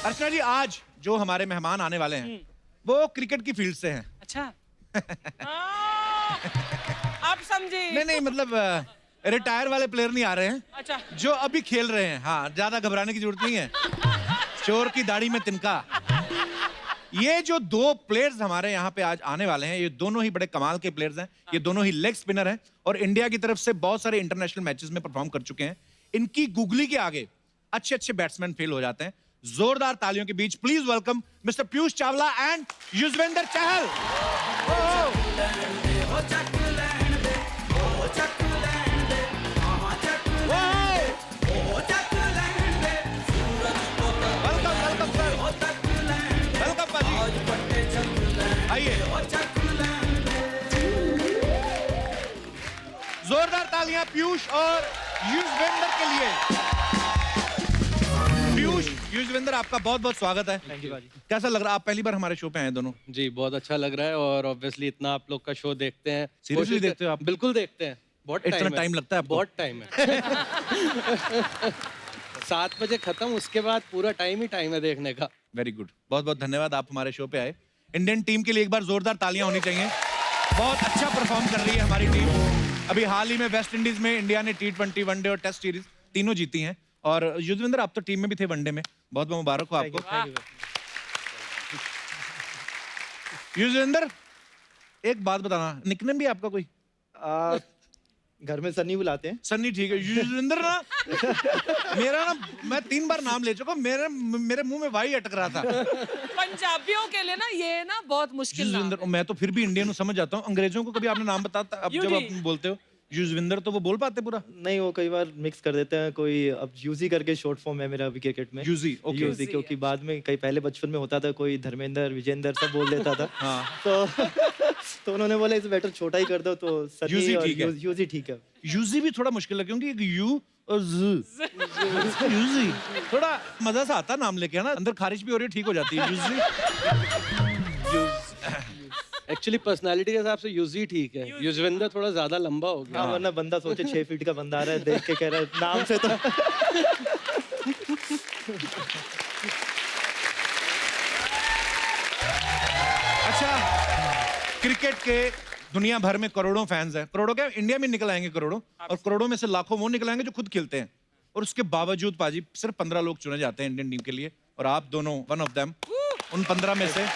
अर्चना जी, आज जो हमारे मेहमान आने वाले हैं वो क्रिकेट की फील्ड से हैं। अच्छा। आप समझे? नहीं नहीं, मतलब रिटायर वाले प्लेयर नहीं आ रहे हैं, अच्छा। जो अभी खेल रहे हैं। हाँ, ज्यादा घबराने की जरूरत नहीं है। चोर की दाढ़ी में तिनका। ये जो दो प्लेयर्स हमारे यहाँ पे आज आने वाले हैं, ये दोनों ही बड़े कमाल के प्लेयर्स हैं। ये दोनों ही लेग स्पिनर हैं और इंडिया की तरफ से बहुत सारे इंटरनेशनल मैचेस में परफॉर्म कर चुके हैं। इनकी गुगली के आगे अच्छे अच्छे बैट्समैन फेल हो जाते हैं। जोरदार तालियों के बीच please welcome mister Piyush Chawla and Yuzvendra Chahal. Welcome welcome sir, welcome पाजी, आइए। जोरदार तालियां पीयूष और युजवेंद्र के लिए। पीयूष, युजवेंद्र, आपका बहुत बहुत स्वागत है। थैंक यू भाजी। कैसा लग रहा है? आप पहली बार हमारे शो पे आए हैं दोनों। जी बहुत अच्छा लग रहा है और ऑब्वियसली इतना आप लोग का शो देखते हैं। Seriously देखते हो आप? बिल्कुल देखते हैं। बहुत इतना टाइम टाइम लगता है आपको? बहुत टाइम है। 7 बजे खत्म, उसके बाद पूरा टाइम ही टाइम है देखने का। वेरी गुड, बहुत बहुत धन्यवाद, आप हमारे शो पे आए। इंडियन टीम के लिए एक बार जोरदार तालियां होनी चाहिए। बहुत अच्छा परफॉर्म कर रही है हमारी टीम। अभी हाल ही में वेस्ट इंडीज में इंडिया ने T20, वनडे और टेस्ट सीरीज तीनों जीती हैं। और युजवेंद्र, आप तो टीम में भी थे वनडे में, बहुत बहुत मुबारक हो आपको। युजवेंद्र, एक बात बताना, निकनेम भी आपका कोई? घर में सन्नी बुलाते हैं। सन्नी, ठीक है। युजवेंद्र ना, मेरा ना, मैं 3 बार नाम ले चुका, मेरे मुंह में वाई अटक रहा था। पंजाबियों के लिए ना ये ना बहुत मुश्किल नाम युजवेंद्र, मैं तो फिर भी इंडियन हूँ, समझ जाता हूँ। अंग्रेजों को कभी आपने नाम बताता, अब जब आप बोलते हो युजवेंद्र तो वो बोल पाते पूरा? नहीं, वो कई बार मिक्स कर देते हैं। कोई अब यूजी करके शॉर्ट फॉर्म है मेरा अभी क्रिकेट में। UG, okay. यूजी, क्योंकि बाद में कई पहले बचपन में होता था, कोई धर्मेंद्र, विजेंद्र सब बोल देता था। हाँ। तो उन्होंने बोला इसे बेटर छोटा ही कर दो, तो यूजी ठीक है। यूजी ठीक है। यूजी भी थोड़ा मुश्किल है क्योंकि एक यू और ज, यूजी थोड़ा मजा सा आता नाम लेके, है ना, अंदर खारिश भी हो रही है, ठीक हो जाती है यूजली। एक्चुअली पर्सनालिटी के हिसाब से यूजी ठीक है, युजवेंद्र थोड़ा ज्यादा लंबा हो गया। हाँ, वरना बंदा सोचे 6 फीट का बंदा आ रहा है, देख के कह रहा है नाम से तो। अच्छा, क्रिकेट के दुनिया भर में करोड़ों फैंस हैं, करोड़ों क्या, इंडिया में निकल आएंगे करोड़ों, और करोड़ों में से लाखों वो निकल आएंगे जो खुद खेलते हैं, और उसके बावजूद पाजी सिर्फ 15 लोग चुने जाते हैं इंडियन टीम के लिए, और आप दोनों वन ऑफ देम उन 15 में से।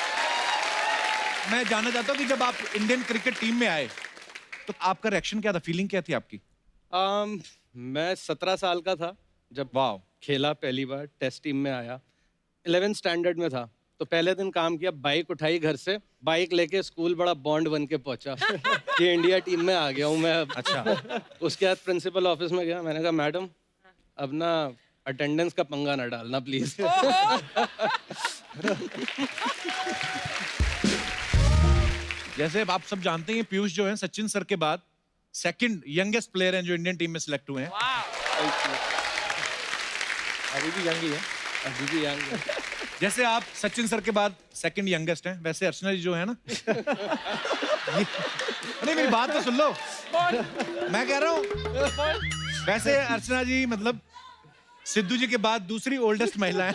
मैं जानना चाहता हूँ कि जब आप इंडियन क्रिकेट टीम में आए तो आपका रिएक्शन क्या था, फीलिंग क्या थी आपकी? मैं 17 साल का था जब वाव खेला पहली बार, टेस्ट टीम में आया, 11th स्टैंडर्ड में था। तो पहले दिन काम किया, बाइक उठाई घर से, बाइक लेके स्कूल बड़ा बॉन्ड बन के पहुंचा कि इंडिया टीम में आ गया हूँ मैं अब। अच्छा। उसके बाद प्रिंसिपल ऑफिस में गया, मैंने कहा मैडम अब ना अटेंडेंस का पंगा ना डालना प्लीज। जैसे आप सब जानते हैं पीयूष जो है सचिन सर के बाद सेकंड यंगेस्ट प्लेयर हैं जो इंडियन टीम में सिलेक्ट हुए हैं। अभी भी यंग ही है। अभी भी यंग है। जैसे आप सचिन सर के बाद सेकंड यंगेस्ट हैं, वैसे अर्चना जी जो है ना नहीं मेरी बात तो सुन लो, मैं कह रहा हूँ वैसे अर्चना जी मतलब सिद्धू जी के बाद दूसरी ओल्डेस्ट महिला है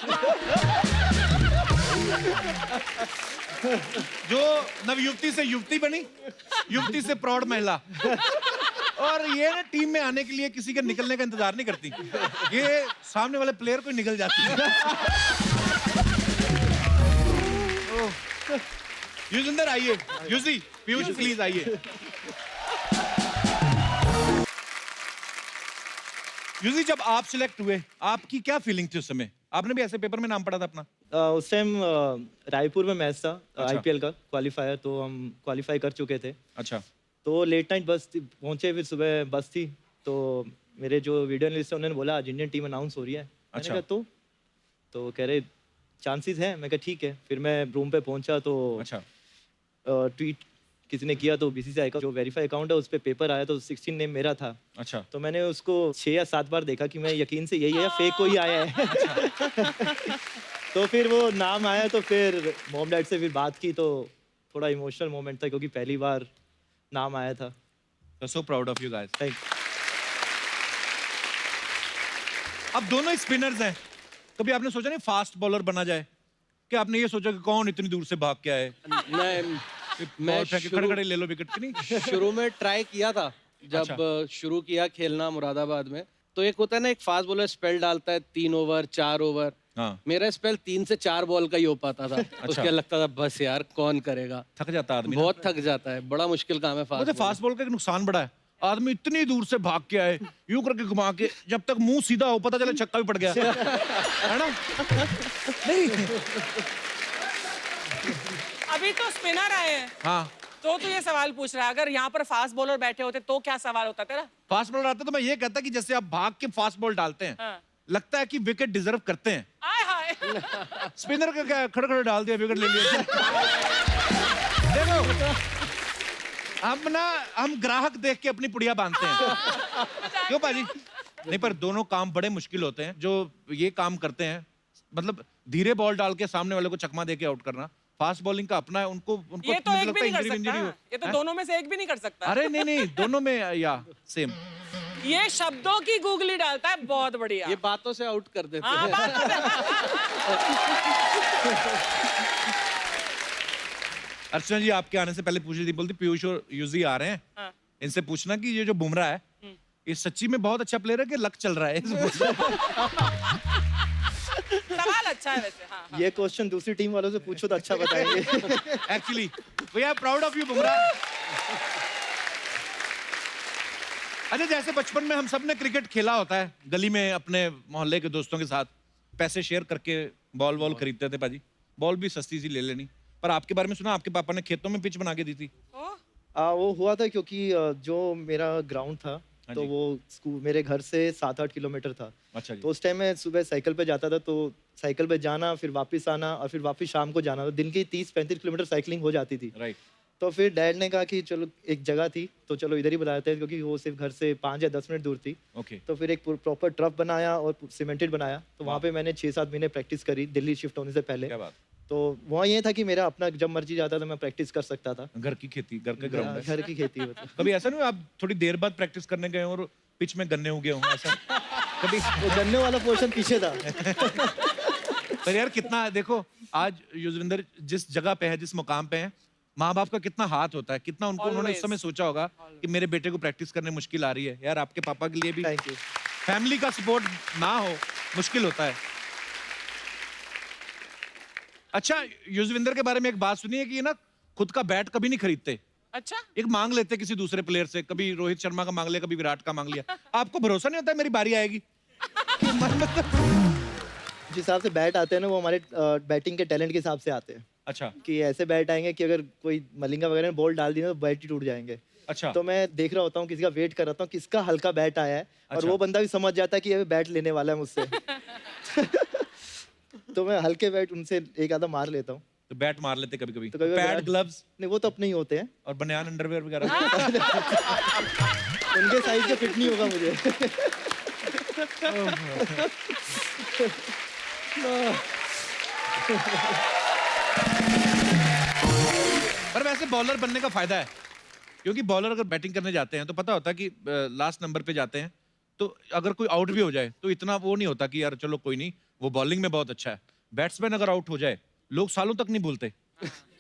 जो नवयुवती से युवती बनी, युवती से प्रौढ़ महिला, और ये ना टीम में आने के लिए किसी के निकलने का इंतजार नहीं करती, ये सामने वाले प्लेयर को निकल जाती है। युजिंदर आइए, युजी, पीयूष प्लीज आइए। युजी जब आप सिलेक्ट हुए आपकी क्या फीलिंग थी उस समय? आपने भी ऐसे पेपर में नाम पढ़ा था अपना? उस टाइम रायपुर में मैच था अच्छा। आईपीएल का क्वालिफायर, तो हम क्वालिफाई कर चुके थे। अच्छा। तो लेट नाइट बस पहुंचे, फिर सुबह बस थी, तो मेरे जो वीडियो एनालिस्ट है उन्होंने बोला आज इंडियन टीम अनाउंस हो रही है। मैंने अच्छा। कहा तो कह रहे चांसेस हैं। मैं कहा ठीक है। फिर मैं रूम पे पहुंचा तो अच्छा। ट्वीट किसी ने किया तो बीसीसीआई का जो वेरीफाई अकाउंट है उस पर पेपर आया तो 16 नेम मेरा था। अच्छा। तो मैंने उसको 6 या 7 बार देखा कि मैं यकीन से यही है या फेक कोई आया है। तो फिर वो नाम आया तो फिर मॉम डैड से फिर बात की तो थोड़ा इमोशनल मोमेंट था क्योंकि पहली बार नाम आया था। So proud of you guys. Thank. अब दोनों ही स्पिनर्स हैं, कभी आपने सोचा नहीं फास्ट बॉलर बना जाए? क्या आपने ये सोचा कि कौन इतनी दूर से भाग के आए? नहीं, मैं खड़े खड़े ले लो विकेट की नहीं? शुरू में ट्राई किया था जब शुरू किया खेलना मुरादाबाद में, तो एक होता है ना एक फास्ट बॉलर स्पेल डालता है 3 ओवर 4 ओवर। हाँ। मेरा स्पेल 3 से 4 बॉल का ही हो पाता था। उसके लगता था बस यार कौन करेगा, थक जाता आदमी, बहुत थक जाता है, बड़ा मुश्किल काम है फास्ट। फास्ट बॉल का एक नुकसान बड़ा है, आदमी इतनी दूर से भाग के आए यूं करके घुमा के, जब तक मुंह सीधा हो पता चले छक्का भी पड़ गया है ना? नहीं अभी तो स्पिनर आए हैं। हाँ तो तू ये सवाल पूछ रहा है, अगर यहाँ पर फास्ट बॉलर बैठे होते तो क्या सवाल होता तेरा? फास्ट बॉलर आता तो मैं ये कहता कि जैसे आप भाग के फास्ट बॉल डालते हैं, हाँ। लगता है कि विकेट डिजर्व करते हैं, आय हाय। स्पिनर का क्या खड़े खड़े डाल दिया विकेट ले लिया। देखो हम ग्राहक देख के अपनी पुड़िया बांधते हैं क्यों पाजी? नहीं पर दोनों काम बड़े मुश्किल होते हैं जो ये काम करते हैं, मतलब धीरे बॉल डाल के सामने वाले को चकमा दे के आउट करना। फास्ट बॉलिंग का अपना है, उनको ये तो एक भी नहीं कर इंजरी सकता, हो। ये तो दोनों में से एक भी नहीं कर सकता। अरे नहीं दोनों में या सेम। ये शब्दों की गूगली डालता है, बहुत बढ़िया। ये बातों से आउट कर देते हाँ, हैं। बातों से। अर्चना जी आपके आने से पहले पूछ रही थी, बोलती पीयूष और युजी आ रहे हैं, हाँ। इनसे पूछना कि ये जो बुमराह है ये सच्ची में बहुत अच्छा प्लेयर है कि लक चल रहा है? सवाल अच्छा है वैसे। हाँ, हाँ। ये क्वेश्चन दूसरी टीम वालों से पूछो तो अच्छा बताएंगे। Actually we are proud of you Bumrah. अच्छा जैसे बचपन में हम सब ने क्रिकेट खेला होता है, गली में अपने मोहल्ले के दोस्तों के साथ पैसे शेयर करके बॉल खरीदते थे पाजी, बॉल भी सस्ती सी ले लेनी। पर आपके बारे में सुना आपके पापा ने खेतों में पिच बना के दी थी। वो हुआ था क्योंकि जो मेरा ग्राउंड था तो वो स्कूल मेरे घर से 7-8 किलोमीटर था। अच्छा जी। तो उस टाइम मैं सुबह साइकिल पे जाता था, तो साइकिल पे जाना फिर वापस आना और फिर वापस शाम को जाना, तो दिन की 30-35 किलोमीटर साइकिलिंग हो जाती थी। राइट। तो फिर डैड ने कहा कि चलो एक जगह थी तो चलो इधर ही बुला देते हैं, क्योंकि वो सिर्फ घर से 5 या 10 मिनट दूर थी। ओके। तो फिर एक प्रॉपर ट्रफ बनाया और सीमेंटेड बनाया, तो वहाँ पे मैंने 6-7 महीने प्रैक्टिस करी दिल्ली शिफ्ट होने से पहले। क्या बात। तो वहाँ ये था कि मेरा अपना जब मर्जी जाता था मैं प्रैक्टिस कर सकता था। घर की खेती, घर के ग्राउंड है। घर की खेती मतलब। कभी ऐसा नहीं हुआ आप थोड़ी देर बाद प्रैक्टिस करने गए और पिच में गन्ने उगे हों ऐसा कभी? वो गन्ने वाला पोर्शन पीछे था। पर यार कितना देखो आज युजविंदर जिस जगह पे है, जिस मुकाम पे है, माँ बाप का कितना हाथ होता है, कितना उनको उन्होंने इस समय सोचा होगा कि मेरे बेटे को प्रैक्टिस करने मुश्किल आ रही है। यार आपके पापा के लिए भी थैंक यू। फैमिली का सपोर्ट ना हो मुश्किल होता है। अच्छा युजविंदर के बारे में एक बात सुनी है कि ये ना खुद का बैट कभी नहीं खरीदते। अच्छा। एक मांग लेते किसी दूसरे प्लेयर से, कभी रोहित शर्मा का मांग लिया, कभी विराट का मांग लिया। आपको भरोसा नहीं होता मेरी बारी आएगी? जिस हिसाब से बैट आते हैं ना वो हमारे बैटिंग के टैलेंट के हिसाब से आते हैं। अच्छा। कि ऐसे बैट आएंगे कि अगर कोई मलिंगा वगैरह ने बॉल डाल दी ना तो बैट ही टूट जाएंगे। अच्छा। तो मैं देख रहा होता हूँ, किसी का वेट कर रहा हूँ किसका हल्का बैट आया है, और वो बंदा भी समझ जाता है कि ये बैट लेने वाला है मुझसे। तो मैं हल्के बैट उनसे एक आधा मार लेता हूँ। तो बैट मार लेते कभी कभी। तो कभी पैड बैट- ग्लव्स नहीं वो तो अपने ही होते हैं, और बनियान अंडरवेयर वगैरह। उनके साइज का फिट नहीं होगा मुझे। पर वैसे बॉलर बनने का फायदा है, क्योंकि बॉलर अगर बैटिंग करने जाते हैं तो पता होता है कि लास्ट नंबर पे जाते हैं, तो अगर कोई आउट भी हो जाए तो इतना वो नहीं होता कि यार चलो कोई नहीं, वो बॉलिंग में बहुत अच्छा है। बैट्समैन अगर आउट हो जाए लोग सालों तक नहीं भूलते।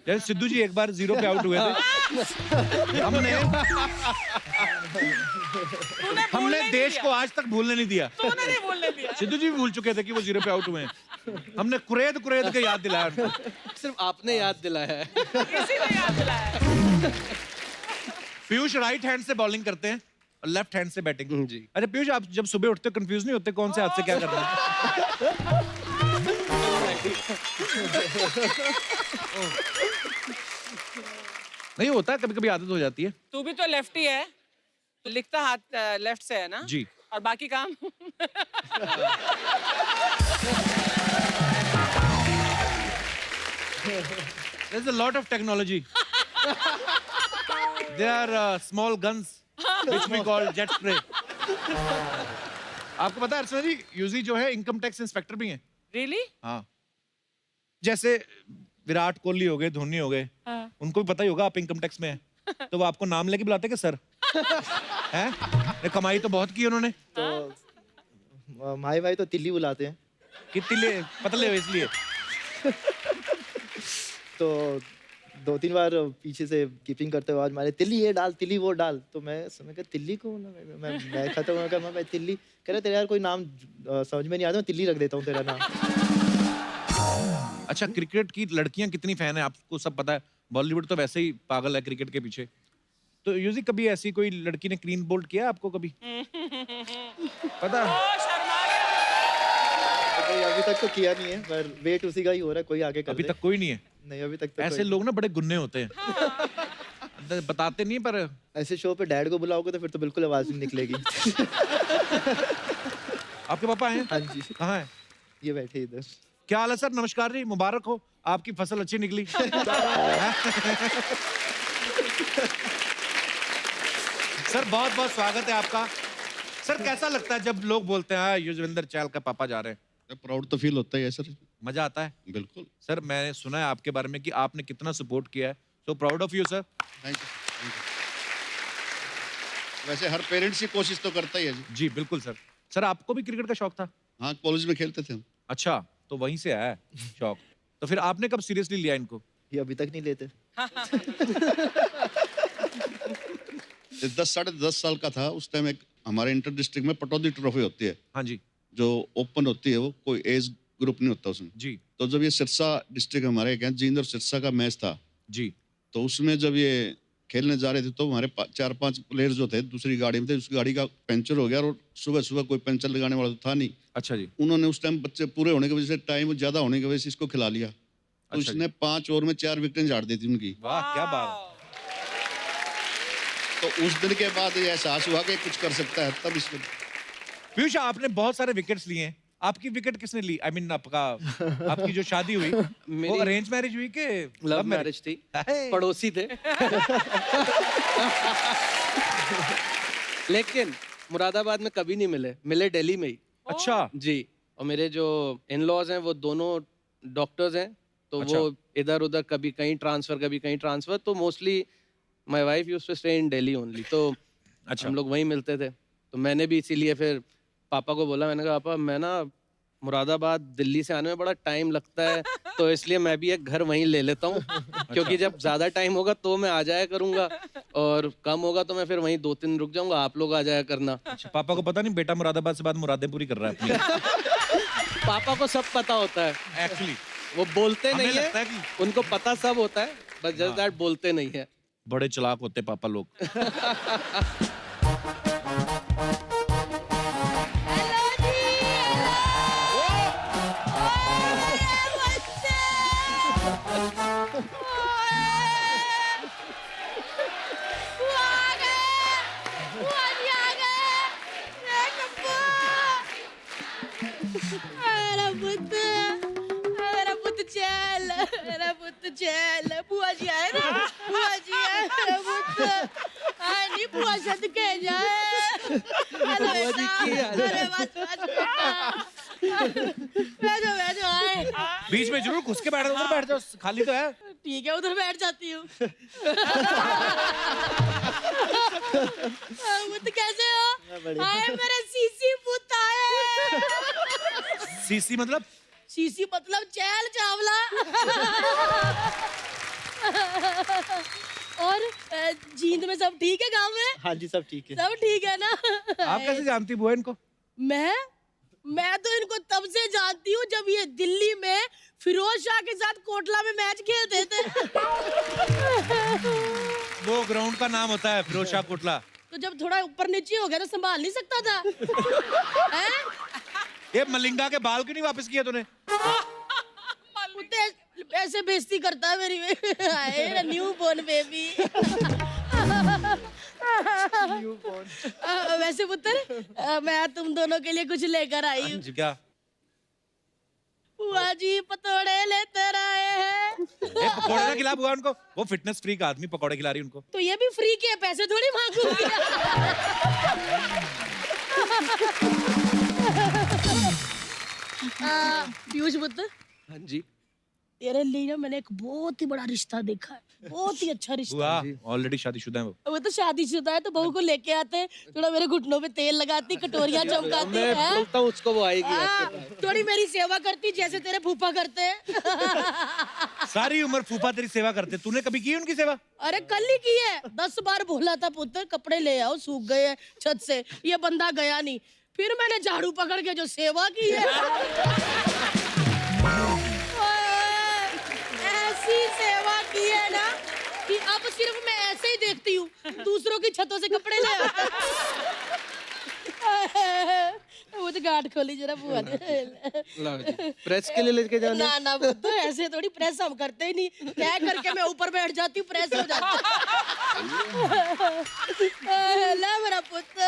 जैसे सिद्धू जी एक बार 0 पे आउट हुए थे, हमने देश को आज तक भूलने नहीं दिया। तूने नहीं बोलने दिया। सिद्धू जी भी भूल चुके थे कि वो 0 पे आउट हुए हैं। हमने कुरेद कुरेद के याद दिलाया उनको। सिर्फ आपने याद दिलाया है। किसी ने याद दिलाया। पीयूष राइट हैंड से बॉलिंग करते हैं और लेफ्ट हैंड से बैटिंग। जी। अच्छा पीयूष, आप जब सुबह उठते हो कंफ्यूज नहीं होते कौन से हाथ से क्या करना है? नहीं होता, कभी कभी आदत हो जाती है। तू भी तो लेफ्टी है, लिखता हाथ लेफ्ट से है ना? जी। और बाकी काम? There's a lot of technology. There are small guns which we call jet spray. आपको पता है अर्चना जी, यूजी जो है इनकम टैक्स इंस्पेक्टर भी हैं। Really? हाँ। जैसे विराट कोहली हो गए, धोनी हो गए, उनको भी पता ही होगा आप इनकम टैक्स में हैं, तो वो आपको नाम लेके बुलाते हैं कि सर हैं? ये कमाई तो बहुत की उन्होंने। तो भाई भाई तो तिल्ली बुलाते हैं। कितने पतले हो इसलिए। तो 2-3 बार पीछे से कीपिंग करते हुए आज मारे, तिल्ली ये डाल, तिल्ली वो डाल। तो मैं समय का तिल्ली को मैं खत्म हो गया, मैं तिल्ली कह रहे तेरा यार कोई नाम समझ में नहीं आता, मैं तिल्ली रख देता हूँ तेरा नाम। अच्छा, क्रिकेट की लड़कियां कितनी फैन है आपको सब पता है। बॉलीवुड तो वैसे ही पागल है क्रिकेट के पीछे। तो यूजी कभी ऐसी कोई लड़की ने क्लीन बोल्ड किया आपको कभी? पता? कोई अभी तक तो किया नहीं है, पर वेट उसी का ही हो रहा है, कोई आगे कर अभी दे। तक कोई नहीं है। नहीं अभी तक तो ऐसे कोई लोग ना बड़े गुन्ने होते हैं। बताते नहीं पर नहीं। ऐसे शो पे डैड को बुलाओगे तो फिर तो बिल्कुल आवाज नहीं निकलेगी। आपके पापा हैं? हाँ जी। कहाँ हैं? ये बैठे इधर। क्या हाल है सर? नमस्कार जी, मुबारक हो, आपकी फसल अच्छी निकली। सर बहुत बहुत स्वागत है आपका। सर कैसा लगता है जब लोग बोलते हैं युजवेंद्र चहल का पापा जा रहे हैं? प्राउड तो फील होता ही है सर। मजा आता है? बिल्कुल सर मैंने सुना है आपके बारे में कि आपने कितना सपोर्ट किया है। So proud of you sir. Thank you. वैसे हर पेरेंट्स की कोशिश तो करता ही है जी। जी बिल्कुल सर। सर आपको भी क्रिकेट का शौक था? हाँ कॉलेज में खेलते थे हम। अच्छा, तो वहीं से आया है शौक। तो फिर आपने कब सीरियसली लिया इनको? ये अभी तक नहीं लेते। 10 साढ़े 10 साल का था उस टाइम। एक हमारे इंटर डिस्ट्रिक्ट में पटौदी ट्रॉफी होती है। हाँ जी। जो ओपन होती है, वो कोई एज ग्रुप नहीं होता उसमें जी। तो जब ये सिरसा डिस्ट्रिक्ट हमारे क्या जींद और सिरसा का मैच था जी, तो उसमें जब ये खेलने जा रहे थे तो हमारे 4-5 प्लेयर्स जो थे दूसरी गाड़ी में थे, उस गाड़ी का पंचर हो गया और सुबह सुबह कोई पंचर लगाने वाला तो था नहीं। अच्छा जी। उन्होंने उस टाइम बच्चे पूरे होने की वजह से, टाइम ज्यादा होने की वजह से इसको खिला लिया। तो अच्छा उसने 5 ओवर में 4 विकेटें झाड़ दी थी उनकी। वाह क्या बात। तो उस दिन के बाद ये एहसास हुआ कि कुछ कर सकता है, तब इसको। पीयूष आपने बहुत सारे विकेट्स लिए हैं, आपकी विकेट किसने ली? आई मीन आपकी जो शादी हुई वो मेरी- अरेंज मैरिज हुई के लव मैरिज थी, पड़ोसी थे। लेकिन मुरादाबाद में कभी नहीं मिले, मिले दिल्ली में ही। अच्छा जी, और मेरे जो इन लॉज हैं वो दोनों डॉक्टर्स हैं, तो अच्छा। वो इधर उधर कभी कहीं ट्रांसफर, कभी कहीं ट्रांसफर, तो mostly my wife used to stay in Delhi only, तो अच्छा हम लोग वहीं मिलते थे। तो मैंने भी इसीलिए फिर पापा को बोला, मैंने कहा पापा मैं ना मुरादाबाद दिल्ली से आने में बड़ा टाइम लगता है, तो इसलिए मैं भी एक घर वहीं ले लेता हूँ, क्योंकि जब ज्यादा टाइम होगा तो मैं आ जाया करूंगा, और कम होगा तो मैं फिर वहीं 2-3 रुक जाऊंगा, आप लोग आ जाया करना। पापा को पता नहीं बेटा मुरादाबाद से बाद मुरादें पूरी कर रहा है अपनी। पापा को सब पता होता है, एक्चुअली वो बोलते हमें नहीं लगता है, है कि उनको पता सब होता है, बस जस्ट दैट बोलते नहीं है। बड़े चालाक होते पापा लोग। हेलो जी चल बुआ जी आए ना, बुआ जी आए मेरा पुत्र, आए नहीं बुआ सद के जाए। हेलो बेटा, अरे बस बैठो आए। बीच में जरूर घुस के बैठ जाओ, उधर बैठ जाओ, खाली तो है। ठीक है उधर बैठ जाती हूँ। पुत कैसे हो? आए मेरे सीसी पुत आए। सीसी मतलब? सीसी मतलब चैल चावला। और जींद में सब ठीक है गांव में? हाँ जी सब ठीक है। सब ठीक है ना? आप कैसे जानती बुआ इनको? मैं तो इनको तब से जानती हूँ जब ये दिल्ली में फिरोज शाह के साथ कोटला में मैच खेलते थे। वो ग्राउंड का नाम होता है फिरोज शाह कोटला। तो जब थोड़ा ऊपर नीचे हो गया तो संभाल नहीं सकता था। हैं? ये मलिंगा के बाल क्यों नहीं वापस किए तूने? ऐसे बेइज्जती करता है मेरी। Newborn baby. वैसे पुत्र मैं तुम दोनों के लिए कुछ लेकर आई हूँ। क्या? बुआ जी पतोड़े लेते रहे हैं। पकौड़े ना खिला बुआ उनको, वो फिटनेस फ्रीक आदमी पकौड़े खिला रही उनको। तो ये भी फ्री के पैसे थोड़ी मांगूंगी। पीयूष पुत्र। हाँ जी। तेरे लिए ना मैंने एक बहुत ही बड़ा रिश्ता देखा है, बहुत ही अच्छा रिश्ता। बुआ ऑलरेडी शादीशुदा है वो तो शादीशुदा है, तो बहू को लेके आते हैं, थोड़ा मेरे घुटनों पे तेल लगाती, कटोरियां चमकाती मैं है, बोलता हूँ उसको, वो आएगी आपके पास। थोड़ी मेरी सेवा करती जैसे तेरे फूफा करते हैं। सारी उम्र फूफा तेरी सेवा करते, तूने कभी की उनकी सेवा? अरे कल ही की है, 10 बार बोला था पुत्र कपड़े ले आओ सूख गए हैं छत से, ये बंदा गया नहीं, फिर मैंने झाड़ू पकड़ के जो सेवा की है। ऐसी सेवा की है ना कि अब सिर्फ मैं ऐसे ही देखती हूँ, दूसरों की छतों से कपड़े ले आते। वो तो गार्ड खोली जरा बुआ ने। प्रेस के लिए लेके जाना? ना पुत्र ऐसे थोड़ी प्रेस हम करते ही नहीं, तय करके मैं ऊपर बैठ जाती हूँ, प्रेस हो जाती है। ले मेरा पुत्र,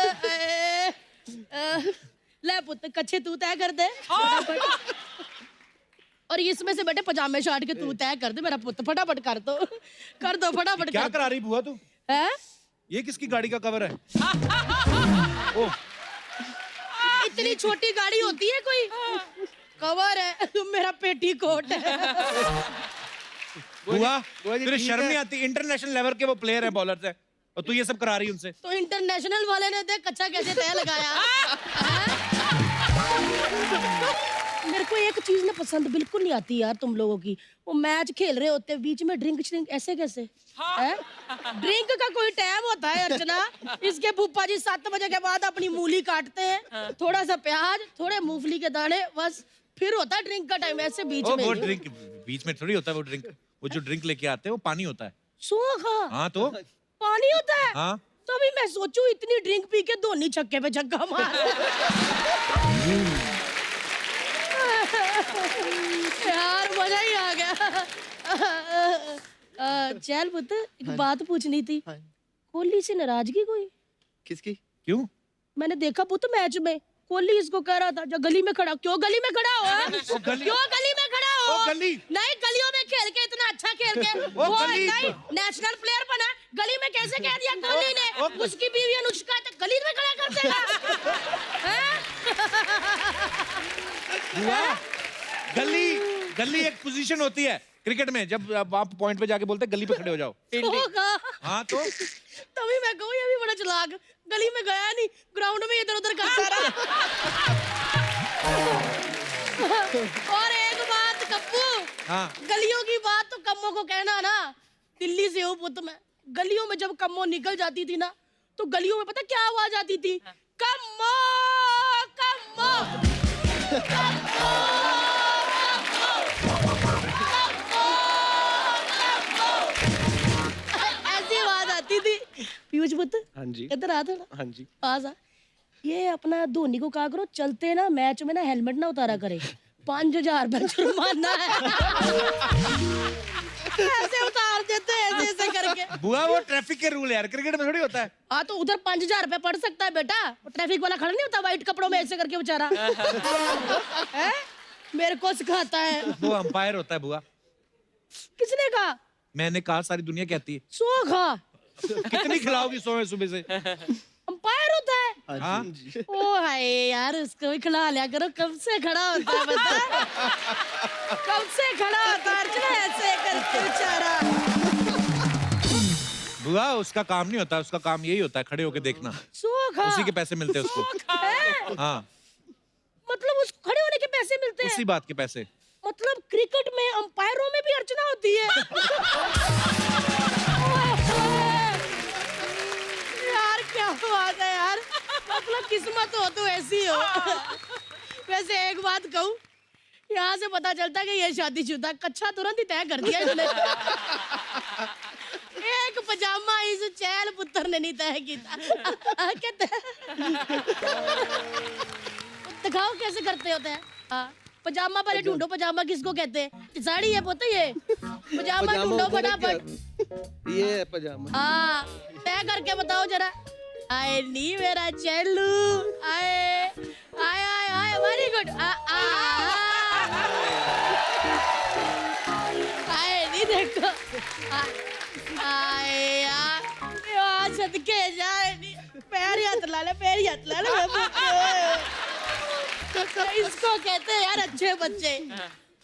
ले पुत्र कच्छे तू तय कर दे। और इसमें से बेटे पजामे शर्ट के तू तय कर दे मेरा पुत्र, फटाफट कर दो फटाफट। क्या करा रही बुआ तू? है ये किसकी गाड़ी का कवर है? ओह इतनी छोटी गाड़ी होती है कोई? कवर है, मेरा पेटी कोट है। बुआ तेरे शर्म नहीं आती? इंटरनेशनल लेवल के वो प्लेयर है, बॉलर है, और तू ये सब करा रही उनसे? तो इंटरनेशनल वाले ने देख कच्चा कैसे तय लगाया। मेरे को एक चीज ना पसंद बिल्कुल नहीं आती यार तुम लोगों की, वो मैच खेल रहे होते बीच में ड्रिंक ऐसे कैसे? ड्रिंक का कोई टाइम होता है अर्चना? इसके फूफा जी 7 बजे के बाद अपनी मूली काटते हैं, थोड़ा सा प्याज, थोड़े मूंगफली के दाने, बस फिर होता है ड्रिंक का टाइम। ऐसे बीच में वो ड्रिंक बीच में थोड़ी होता है वो ड्रिंक। वो जो ड्रिंक लेके आते हैं वो पानी होता है। सोखा हाँ तो पानी होता है? हाँ तो अभी मैं सोचूं इतनी ड्रिंक पी के धोनी छक्के पे छक्का मार। यार मजा ही आ गया। चल पुत्र एक बात पूछनी थी, कोहली से नाराजगी कोई? किसकी? क्यों? मैंने देखा पुत्र मैच में कोहली इसको कह रहा था जो गली में खड़ा, क्यों गली में खड़ा हो? क्यों गली में खड़ा हो? गली नहीं, गलियों में खेल के इतना अच्छा खेल के वो नहीं नेशनल प्लेयर बना, गली में कैसे कह दिया कोहली ने? उसकी बीवी अनुष्का तो गली में खड़ा कर देगा। गली गली एक पोजीशन होती है क्रिकेट में, जब आप पॉइंट पे जाके बोलते हैं गली पे खड़े हो जाओ। हाँ तो तभी मैं कहूँ ये भी बड़ा चालाक, गली में गया नहीं, ग्राउंड में इधर उधर करता रहा। और एक बात कप्पू, हाँ गलियों की बात तो कम्मो को कहना ना, दिल्ली से हूँ पुत मैं, गलियों में जब कम्मो निकल जाती थी ना तो गलियों में पता क्या आवाज आती थी? कम्मो कम्मो कम्मो ऐसी आवाज आती थी। पीयूष पुत्र, हाँ जी, इधर आ थोड़ा, हाँ जी। पास आ। ये अपना धोनी को कहा करो चलते ना मैच में ना हेलमेट ना उतारा करे, 5,000 रुपये जुर्माना है। ऐसे उतार देते हैं ऐसे ऐसे करके। बुआ वो ट्रैफिक के रूल है यार, क्रिकेट में थोड़ी होता है। हाँ तो उधर 5,000 रुपये पड़ सकता है बेटा, ट्रैफिक वाला खड़ा नहीं होता व्हाइट कपड़ों में ऐसे करके बेचारा। हैं? मेरे को सिखाता है। वो अंपायर होता है बुआ। किसने कहा? मैंने कहा, सारी दुनिया कहती है। सो खा, कितनी खिलाओगी सोए सुबह से? अंपायर होता है। हाँ ओ हाय यार, उसको भी खिला लिया करो, कब से खड़ा होता है बता? कब से खड़ा होता है अर्चना ऐसे करके बेचारा। बुआ उसका काम नहीं होता, उसका काम यही होता है खड़े होके देखना, सो खा, उसी के पैसे मिलते हैं उसको। हाँ मतलब उसको खड़े होने के पैसे मिलते हैं? उसी बात के पैसे। मतलब क्रिकेट में अंपायरों में भी अर्चना होती है? यार क्या बात है यार, मतलब किस्मत हो तो ऐसी हो। वैसे एक बात कहूँ, यहाँ से पता चलता कि ये शादीशुदा, कच्चा तुरंत ही तय कर दिया इन्होंने। एक पजामा इस चैल पुत्र ने नहीं तय किया। दिखाओ कैसे करते होते हैं। हाँ, पजामा पहले ढूंढो, पजामा किसको कहते हैं? साड़ी है पोते ये, पजामा ढूंढो फटाफट। ये है पजामा। हाँ तय करके बताओ जरा। आए नी मेरा चेल्लू, आए आए आए आए, वेरी गुड। आए नी देखो, आए यार सदके जाए नी, पैर हाथ ला ले, पैर हाथ ला ले। इसको कहते हैं यार अच्छे बच्चे।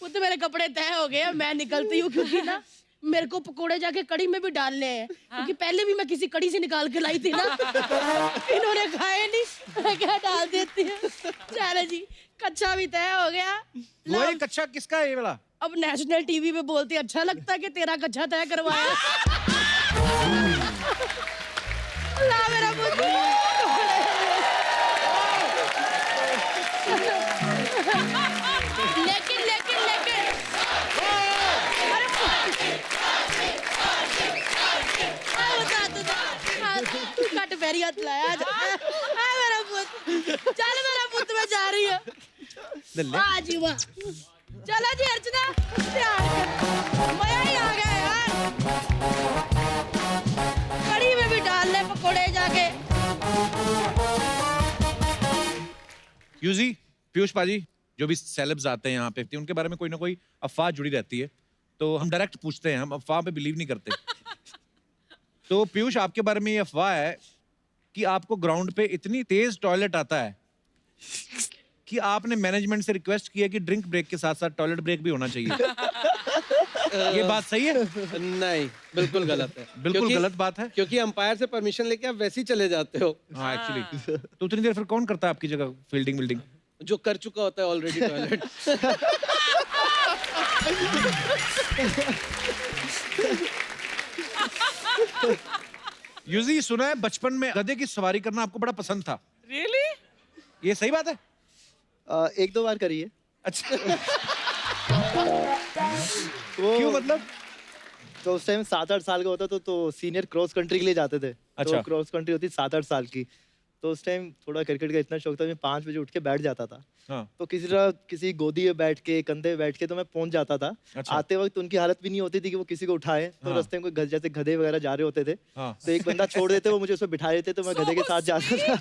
वो तो मेरे कपड़े तय हो गए, मैं निकलती हूँ क्योंकि ना मेरे को पकोड़े जाके कड़ी में भी डालने हैं, क्योंकि पहले भी मैं किसी कड़ी से निकाल के लाई थी ना, इन्होंने खाए नहीं, मैं क्या डाल देती हूँ। चलो जी, कच्चा भी तय हो गया। वो ये कच्चा किसका है ये वाला? अब नेशनल टीवी पे बोलती अच्छा लगता है कि तेरा कच्चा तय करवाया। ला मेरा पुत्र। लेकिन लेकिन लेकिन तू कट पैरी हाथ लाया। मेरा पुत्र, चल मेरा पुत्र, मैं जा रही हूँ। वाह जी वाह, चलो जी अर्चना, मजा ही आ गया यार। कड़ी में भी डाल ले पकोड़े जाके। यूजी पीयूष पाजी, जो भी सेलेब्स आते हैं यहाँ पे, उनके बारे में कोई ना कोई अफवाह जुड़ी रहती है, तो हम डायरेक्ट पूछते हैं, हम अफवाह पे बिलीव नहीं करते। तो पीयूष, आपके बारे में ये अफवाह है कि आपको ग्राउंड पे इतनी तेज टॉयलेट आता है कि आपने मैनेजमेंट से रिक्वेस्ट किया कि ड्रिंक ब्रेक के साथ साथ टॉयलेट ब्रेक भी होना चाहिए। ये बात सही है? नहीं, बिल्कुल गलत है। बिल्कुल गलत बात है, क्योंकि अंपायर से परमिशन लेके आप वैसे ही चले जाते हो। हाँ एक्चुअली। तो उतनी देर फिर कौन करता है आपकी जगह फील्डिंग बिल्डिंग? जो कर चुका होता है ऑलरेडी टॉयलेट। यूजी, सुना है बचपन में गधे की सवारी करना आपको बड़ा पसंद था। Really? ये सही बात है? 1-2 बार करिए। अच्छा। वो क्यों मतलब? तो उस टाइम 7-8 साल का होता तो सीनियर क्रॉस कंट्री के लिए जाते थे। अच्छा। तो क्रॉस कंट्री होती 7-8 साल की, तो उस टाइम थोड़ा क्रिकेट का इतना शौक था, मैं 5 बजे उठ के बैठ जाता था। हाँ। तो किसी तरह किसी गोदी में बैठ के, कंधे में बैठ के तो मैं पहुंच जाता था। अच्छा। आते वक्त उनकी हालत भी नहीं होती थी कि वो किसी को उठाए। तो हाँ। रास्ते में कोई जैसे गधे वगैरह जा रहे होते थे, हाँ। तो एक बंदा छोड़ देते, वो मुझे उसमें बिठा देते, तो मैं गधे के साथ जाता था।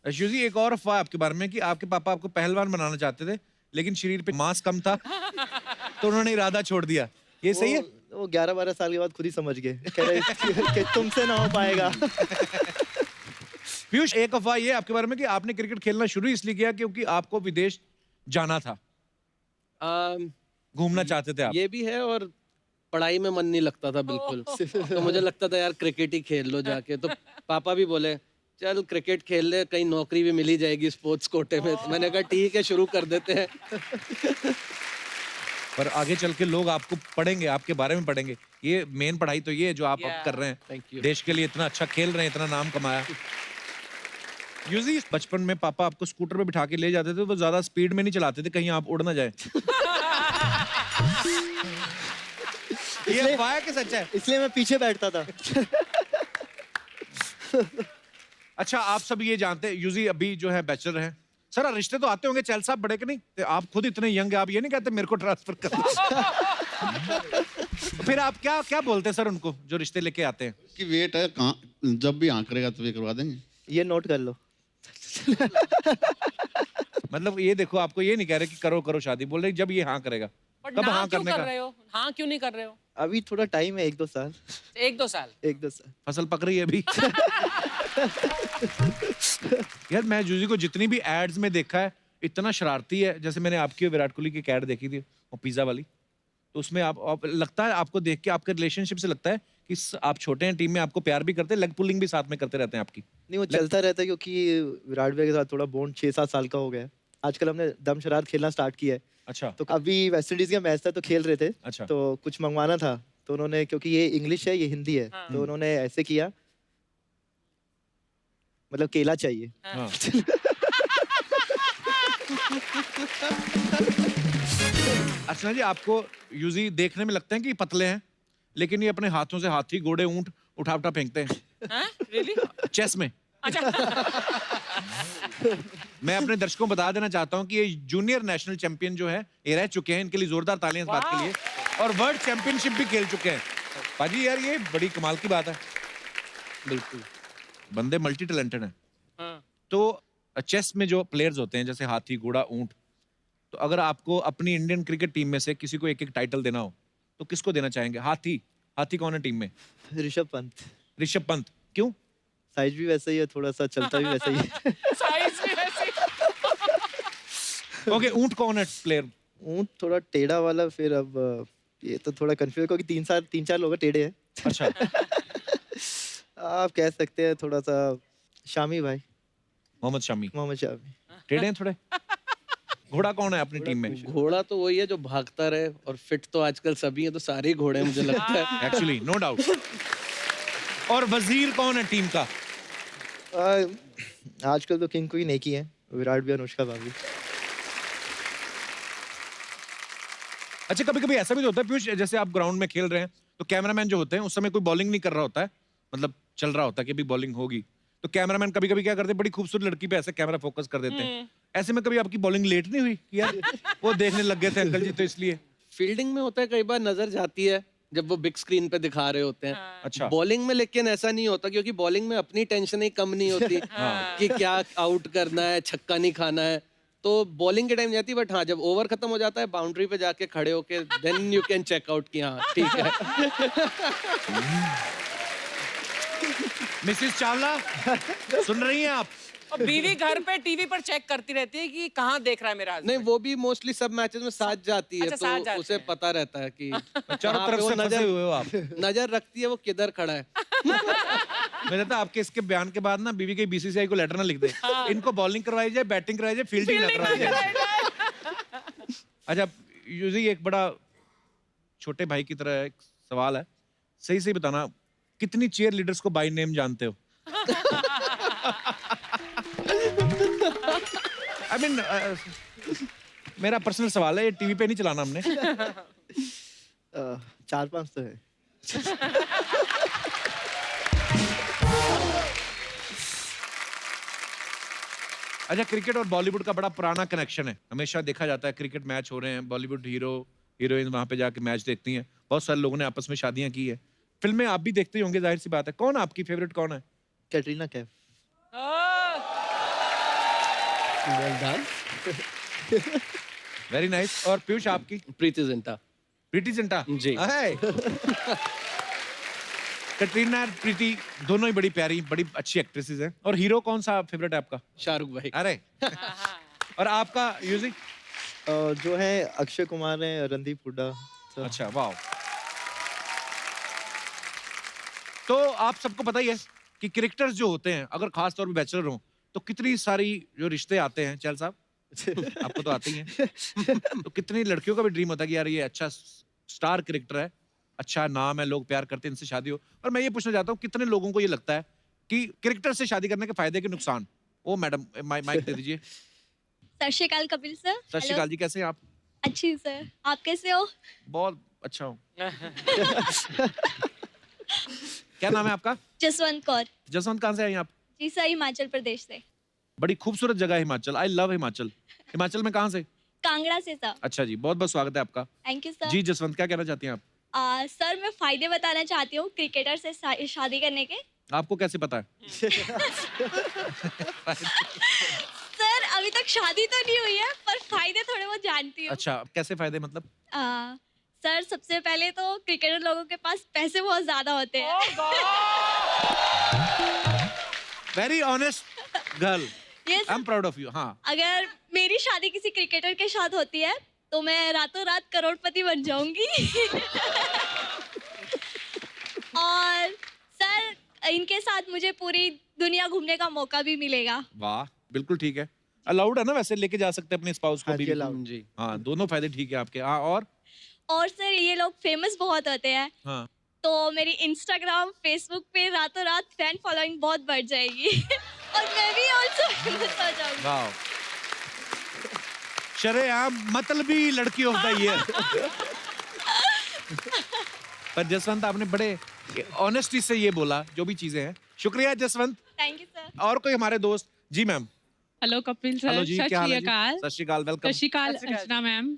अशु जी, एक और अफवाह आपके बारे में कि आपके पापा आपको पहलवान बनाना चाहते थे, लेकिन शरीर पे मांस कम था तो उन्होंने इरादा छोड़ दिया। ये सही है? वो 11-12 साल के बाद खुद ही समझ गए, कह रहे कि तुमसे ना हो पाएगा। पीयूष, एक अफवाह ये आपके बारे में कि आपने क्रिकेट खेलना शुरू इसलिए किया क्योंकि आपको विदेश जाना था, घूमना चाहते थे आप। ये भी है, और पढ़ाई में मन नहीं लगता था बिल्कुल। तो मुझे लगता था यार क्रिकेट ही खेल लो जाके। तो पापा भी बोले चल क्रिकेट खेल ले, कहीं नौकरी भी मिली जाएगी स्पोर्ट्स कोटे में। तो मैंने कहा ठीक है, शुरू कर देते हैं। पर आगे चल के लोग आपको पढ़ेंगे, आपके बारे में पढ़ेंगे। ये मेन पढ़ाई तो ये है जो आप अब कर रहे हैं। Thank you. देश के लिए इतना अच्छा खेल रहे हैं, इतना नाम कमाया। यूजी, बचपन में पापा आपको स्कूटर पे बिठा के ले जाते थे, वो ज्यादा स्पीड में नहीं चलाते थे, कहीं आप उड़ ना जाए। ये अफवाह है कि सच है? इसलिए मैं पीछे बैठता था। अच्छा, आप सब ये जानते हैं यूजी अभी जो है बैचलर हैं। सर, रिश्ते तो आते होंगे, चैल साहब बड़े के नहीं? तो आप खुद इतने यंग है, आप ये नहीं कहते मेरे को ट्रांसफर कर दो? फिर आप क्या क्या बोलते हैं सर उनको जो रिश्ते लेके आते हैं? कि वेट है, कहाँ जब भी हाँ करेगा तो ये करवा देंगे। ये नोट कर लो। मतलब ये देखो, आपको ये नहीं कह रहे कि करो करो शादी, बोल रहे जब ये हाँ करेगा। बट कब ना हाँ क्यों करने कर का? रहे हो? हाँ क्यों नहीं कर रहे हो? अभी थोड़ा टाइम है, 1-2 साल। 1-2 साल? 1-2 साल। फसल पक रही है अभी। यार, मैं जूजी को जितनी भी एड्स में देखा है, इतना शरारती है। जैसे मैंने आपकी विराट कोहली की ऐड देखी थी, वो पिज्जा वाली, तो उसमें आप लगता है, आपको देख के आपके रिलेशनशिप से लगता है कि आप छोटे हैं, टीम में आपको प्यार भी करते हैं, लेग पुलिंग भी साथ में करते रहते हैं आपकी। नहीं, वो चलता रहता है क्योंकि विराट भैया के साथ थोड़ा बॉन्ड 6-7 साल का हो गया है। आजकल हमने दम शरारत खेलना स्टार्ट किया है। अच्छा। तो अभी वेस्ट इंडीज का मैच था तो खेल रहे थे। अच्छा। तो कुछ मंगवाना था, तो उन्होंने, क्योंकि ये इंग्लिश है ये हिंदी है, तो उन्होंने ऐसे किया, मतलब केला चाहिए। हाँ। अच्छा जी, आपको यूजी देखने में लगता है कि पतले हैं, लेकिन ये अपने हाथों से हाथी, घोड़े, ऊंट उठा उठा फेंकते हैं। Really? चेस में। मैं अपने दर्शकों को बता देना चाहता हूं कि ये जूनियर नेशनल चैंपियन जो है, ये रह चुके हैं। इनके लिए जोरदार तालियां इस बात के लिए। और वर्ल्ड चैंपियनशिप भी खेल चुके हैं। पाजी यार, ये बड़ी कमाल की बात है। बिल्कुल, बंदे मल्टी टैलेंटेड हैं। तो चेस में जो प्लेयर्स होते हैं, जैसे हाथी, घोड़ा, ऊंट, तो अगर आपको अपनी इंडियन क्रिकेट टीम में से किसी को एक एक टाइटल देना हो तो किसको देना चाहेंगे? हाथी कौन है टीम में? ऋषभ पंत। ऋषभ पंत। क्यों? साइज भी वैसा ही है, थोड़ा सा चलता भी वैसा ही है। साइज भी ऐसी। ओके, ऊंट कौन है प्लेयर? ऊंट थोड़ा टेढ़ा वाला। फिर अब ये तो थोड़ा कंफ्यूज, क्योंकि 3-4 लोग टेढ़े हैं। अच्छा। आप कह सकते हैं थोड़ा सा शामी भाई। मोहम्मद शामी। टेढ़े हैं थोड़े। घोड़ा कौन है अपनी टीम में? घोड़ा तो वही है जो भागता रहे, और फिट तो आजकल सभी हैं, तो सारे ही घोड़े हैं मुझे लगता है। Actually, no doubt. और वजीर कौन है टीम का? आजकल तो किंग कोई नहीं की है, विराट भी, अनुष्का भाभी। अच्छा, कभी कभी ऐसा भी तो होता है पीयूष, जैसे आप ग्राउंड में खेल रहे हैं तो कैमरामैन जो होते हैं उस समय कोई बॉलिंग नहीं कर रहा होता है, मतलब चल रहा होता है कि अभी बॉलिंग होगी, तो कैमरामैन कभी कभी क्या करते हैं, बड़ी खूबसूरत लड़की पे ऐसे कैमरा फोकस कर देते हैं। ऐसे में कभी आपकी बॉलिंग लेट नहीं हुई कि यार वो देखने लग गए थे अंकल जी, तो इसलिए? फील्डिंग में होता है, कई बार नजर जाती है जब वो बिग स्क्रीन पे दिखा रहे होते हैं। अच्छा। बॉलिंग में लेकिन ऐसा नहीं होता, क्योंकि बॉलिंग में अपनी टेंशन ही कम नहीं होती कि क्या आउट करना है, छक्का नहीं खाना है, तो बॉलिंग के टाइम जाती है। बट हाँ, जब ओवर खत्म हो जाता है, बाउंड्री पे जाके खड़े होके then you can check out कि हाँ ठीक है। मिसेस चावला, सुन रही हैं आप? और बीवी घर पे टीवी पर चेक करती रहती है कि कहाँ देख रहा है मेरा husband। नहीं, वो भी मोस्टली सब मैचेस में साथ जाती है। अच्छा, साथ तो जाते उसे हैं। पता रहता है कि चारों कहाँ तरफ पे वो से फंसे हुए हो आप। नजर रखती है वो किधर खड़ा है। मैं कहता आपके इसके बयान के बाद ना बीवी के बीसीसीआई को लेटर ना लिख दे, इनको बॉलिंग करवाई जाए, बैटिंग करवाई जाए, फील्डिंग ना करवाई जाए। अच्छा यूजी, एक बड़ा छोटे भाई की तरह एक सवाल है, सही सही बताना, कितनी चीयर लीडर्स को बाय नेम जानते हो? I mean, मेरा पर्सनल सवाल है, ये टीवी पे नहीं चलाना हमने। 4-5 तो है। अच्छा, क्रिकेट और बॉलीवुड का बड़ा पुराना कनेक्शन है। हमेशा देखा जाता है क्रिकेट मैच हो रहे हैं, बॉलीवुड हीरो हीरोइन वहां पे जाके मैच देखती हैं। बहुत सारे लोगों ने आपस में शादियां की है। फिल्में आप भी देखते ही होंगे, जाहिर सी बात है। कौन आपकी फेवरेट कौन है? कैटरीना कैफ। Very nice. और पीयूष आपकी? प्रीति जिंटा। प्रीति जिंटा जी। हाय। कैटरीना और प्रीति दोनों ही बड़ी प्यारी, बड़ी अच्छी एक्ट्रेसेस हैं। और हीरो कौन सा फेवरेट है आपका? शाहरुख भाई। अरे और आपका म्यूजिक? जो है अक्षय कुमार है, रणदीप हुड्डा। अच्छा, वाह। तो आप सबको पता ही है कि क्रिकेटर्स जो होते हैं, अगर खास तौर पे बैचलर हो, तो कितनी सारी जो रिश्ते आते हैं। चल साहब, आपको तो आते ही हैं। तो कितनी लड़कियों का भी ड्रीम होता है कि यार ये अच्छा स्टार क्रिकेटर है, अच्छा नाम है, लोग प्यार करते हैं, इनसे शादी हो। और मैं ये पूछना चाहता हूँ, कितने लोगों को ये लगता है कि क्रिकेटर से शादी करने के फायदे के नुकसान? ओ मैडम, माइक दे दीजिए। सत श्री अकाल कपिल सर। सत श्री अकाल जी, कैसे हैं आप? अच्छी सर, आप कैसे हो? बहुत अच्छा हूँ। क्या नाम है आपका? जसवंत कौर। जसवंत, कहाँ से आई आप? जी सर, हिमाचल प्रदेश से। बड़ी खूबसूरत जगह है हिमाचल। I love Himachal. हिमाचल में कहाँ से? कांगड़ा से सर। अच्छा जी, बहुत बहुत स्वागत है आपका। Thank you sir. जी जसवंत, क्या कहना चाहती हैं आप? सर, मैं फायदे बताना चाहती हूँ क्रिकेटर से शादी करने के। आपको कैसे पता है? सर, अभी तक शादी तो नहीं हुई है, पर फायदे थोड़े बहुत जानती हूँ। अच्छा, कैसे फायदे मतलब? सर, सबसे पहले तो क्रिकेटर लोगों के पास पैसे बहुत ज्यादा होते हैं। Very honest girl, I am proud of you. हाँ, अगर मेरी शादी किसी क्रिकेटर के साथ होती है तो मैं रातों रात करोड़पति बन जाऊंगी। और सर, इनके साथ मुझे पूरी दुनिया घूमने का मौका भी मिलेगा। वाह, बिल्कुल ठीक है। अलाउड है ना, वैसे लेके जा सकते हैं अपने स्पाउस को भी। जी हाँ, दोनों फायदे ठीक है आपके। हाँ, और सर, ये लोग फेमस बहुत होते हैं। हाँ, तो मेरी इंस्टाग्राम, फेसबुक पे रातों रात फैन फॉलोइंग बहुत बढ़ जाएगी। और मैं भी ऑल्सो फेमस हो जाऊंगी। वाह, शरेआम मतलबी लड़की ऑफ द ईयर। पर जसवंत, आपने बड़े ऑनेस्टी से ये बोला जो भी चीजें हैं। शुक्रिया जसवंत। Thank you sir. और कोई हमारे दोस्त? जी ma'am. Hello Kapil sir. Hello जी, क्या हाल है जी? अकाल। सत श्री अकाल, वेलकम। सत श्री अकाल अर्चना मैम।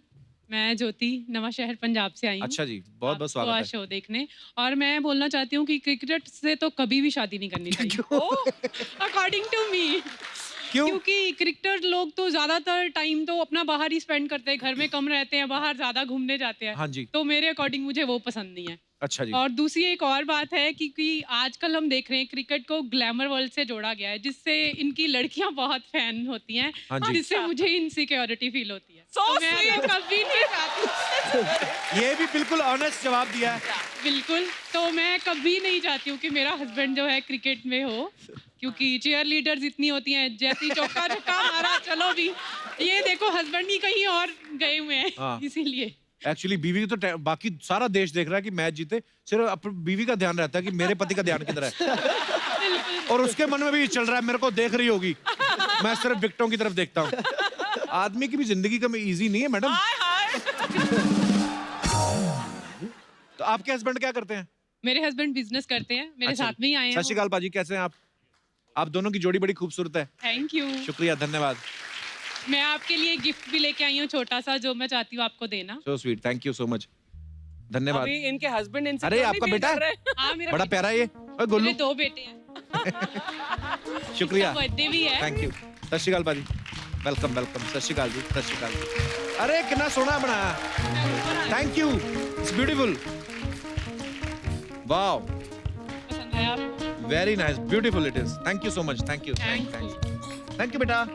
मैं ज्योति नवा शहर पंजाब से आई हूँ। अच्छा जी, बहुत बहुत स्वागत है। शो देखने। और मैं बोलना चाहती हूँ कि क्रिकेट से तो कभी भी शादी नहीं करनी चाहिए। According to me. क्योंकि क्रिकेटर लोग तो ज्यादातर टाइम तो अपना बाहर ही स्पेंड करते हैं, घर में कम रहते हैं, बाहर ज्यादा घूमने जाते हैं। हाँ जी। तो मेरे अकॉर्डिंग मुझे वो पसंद नहीं है। अच्छा जी। और दूसरी एक और बात है कि आजकल हम देख रहे हैं क्रिकेट को ग्लैमर वर्ल्ड से जोड़ा गया है, जिससे इनकी लड़कियां बहुत फैन होती हैं, हाँ जी। जिससे मुझे इनसिक्योरिटी फील होती है। तो मैं कभी नहीं चाहती। ये भी बिल्कुल ऑनेस्ट जवाब दिया है। बिल्कुल। तो मैं कभी नहीं चाहती हूँ कि मेरा हस्बैंड जो है क्रिकेट में हो, क्योंकि चेयर लीडर्स इतनी होती हैं, जैसी चौका छक्का मारा चलो भी, ये देखो हस्बैंड ही कहीं और गए हुए हैं। हाँ। इसीलिए एक्चुअली बीवी तो बाकी सारा देश देख रहा है कि मैच जीते, सिर्फ अपनी बीवी का ध्यान रहता है कि मेरे पति का ध्यान किधर है। और उसके मन में भी ये चल रहा है, मेरे को देख रही होगी, मैं सिर्फ विकेटों की तरफ देखता हूँ। आदमी की भी जिंदगी कम इजी नहीं है मैडम। तो आपके हस्बैंड क्या करते हैं? मेरे हस्बैंड बिजनेस करते हैं, मेरे अच्छा। साथ में ही आए हैं। सत श्री अकाल पाजी, कैसे हैं आप? आप दोनों की जोड़ी बड़ी खूबसूरत है। Thank you. शुक्रिया, धन्यवाद। मैं आपके लिए गिफ्ट भी लेके आई हूँ छोटा सा, जो मैं चाहती हूँ आपको देना। So sweet, thank you so much, धन्यवाद। अभी इनके हस्बैंड इनसे अरे आपका बेटा है? हाँ, मेरा बड़ा प्यारा ये। ओए गोलू, मेरे 2 बेटे हैं। शुक्रिया, बर्थडे भी है। Thank you. सत श्री अकाल पाजी, वेलकम वेलकम। सत श्री अकाल जी, सत श्री अकाल जी। अरे कितना सोना बनाया, thank you, it's beautiful. Wow, पसंद आया आपको? Very nice, beautiful it is. Thank you so much, thank you, thank you बेटा।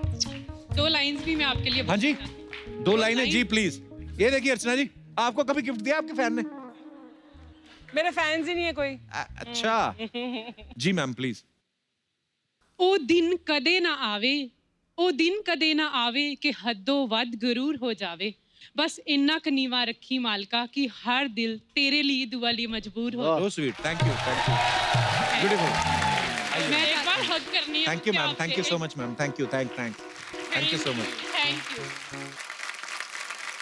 2 लाइंस भी मैं आपके लिए हाँ जी, 2 लाइनें जी प्लीज। ये देखिए अर्चना जी, आपको कभी गिफ्ट दिया आपके फैन ने? मेरे फैंस ही नहीं है कोई। अच्छा जी मैम प्लीज। ओ दिन कदे ना आवे, ओ दिन कदे ना आवे कि हदों वध गरूर हो जावे। बस इन्ना क नीवा रखी मालका कि हर दिल तेरे लिए दुआ लिए मजबूर हो। So sweet, thank you, beautiful. मैं एक बार हग करनी है। Thank you ma'am, thank you so much ma'am, thank you, thank you so much. Thank you.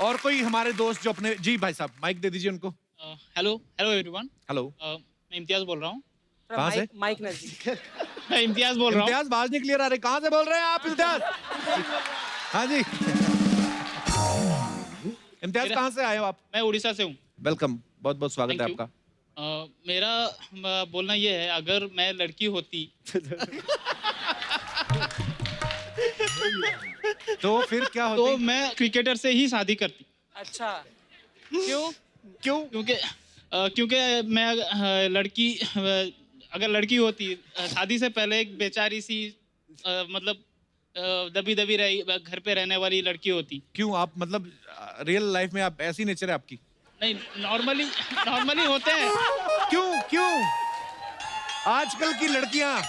और कोई हमारे दोस्त जो अपने, जी भाई साहब माइक दे दीजिए उनको। Hello hello everyone. हेलो, मैं इम्तियाज बोल रहा हूँ। कहाँ से? माइक नजदीक। मैं इम्तियाज बोल रहा हूँ। इम्तियाज, आवाज नहीं क्लियर आ रही, कहाँ से बोल रहे हैं आप इम्तियाज? हाँ जी, इम्तियाज कहाँ से आए हो आप? मैं उड़ीसा से हूँ। वेलकम, बहुत बहुत स्वागत है Thank you. आपका। मेरा बोलना ये है, अगर मैं लड़की होती तो फिर क्या होती? तो मैं क्रिकेटर से ही शादी करती। अच्छा, क्यों? क्योंकि मैं लड़की अगर लड़की होती, शादी से पहले एक बेचारी सी मतलब दबी दबी रही घर पे रहने वाली लड़की होती। क्यों आप मतलब रियल लाइफ में आप ऐसी नेचर है आपकी? नहीं, नॉर्मली होते हैं। क्यों आजकल की लड़कियां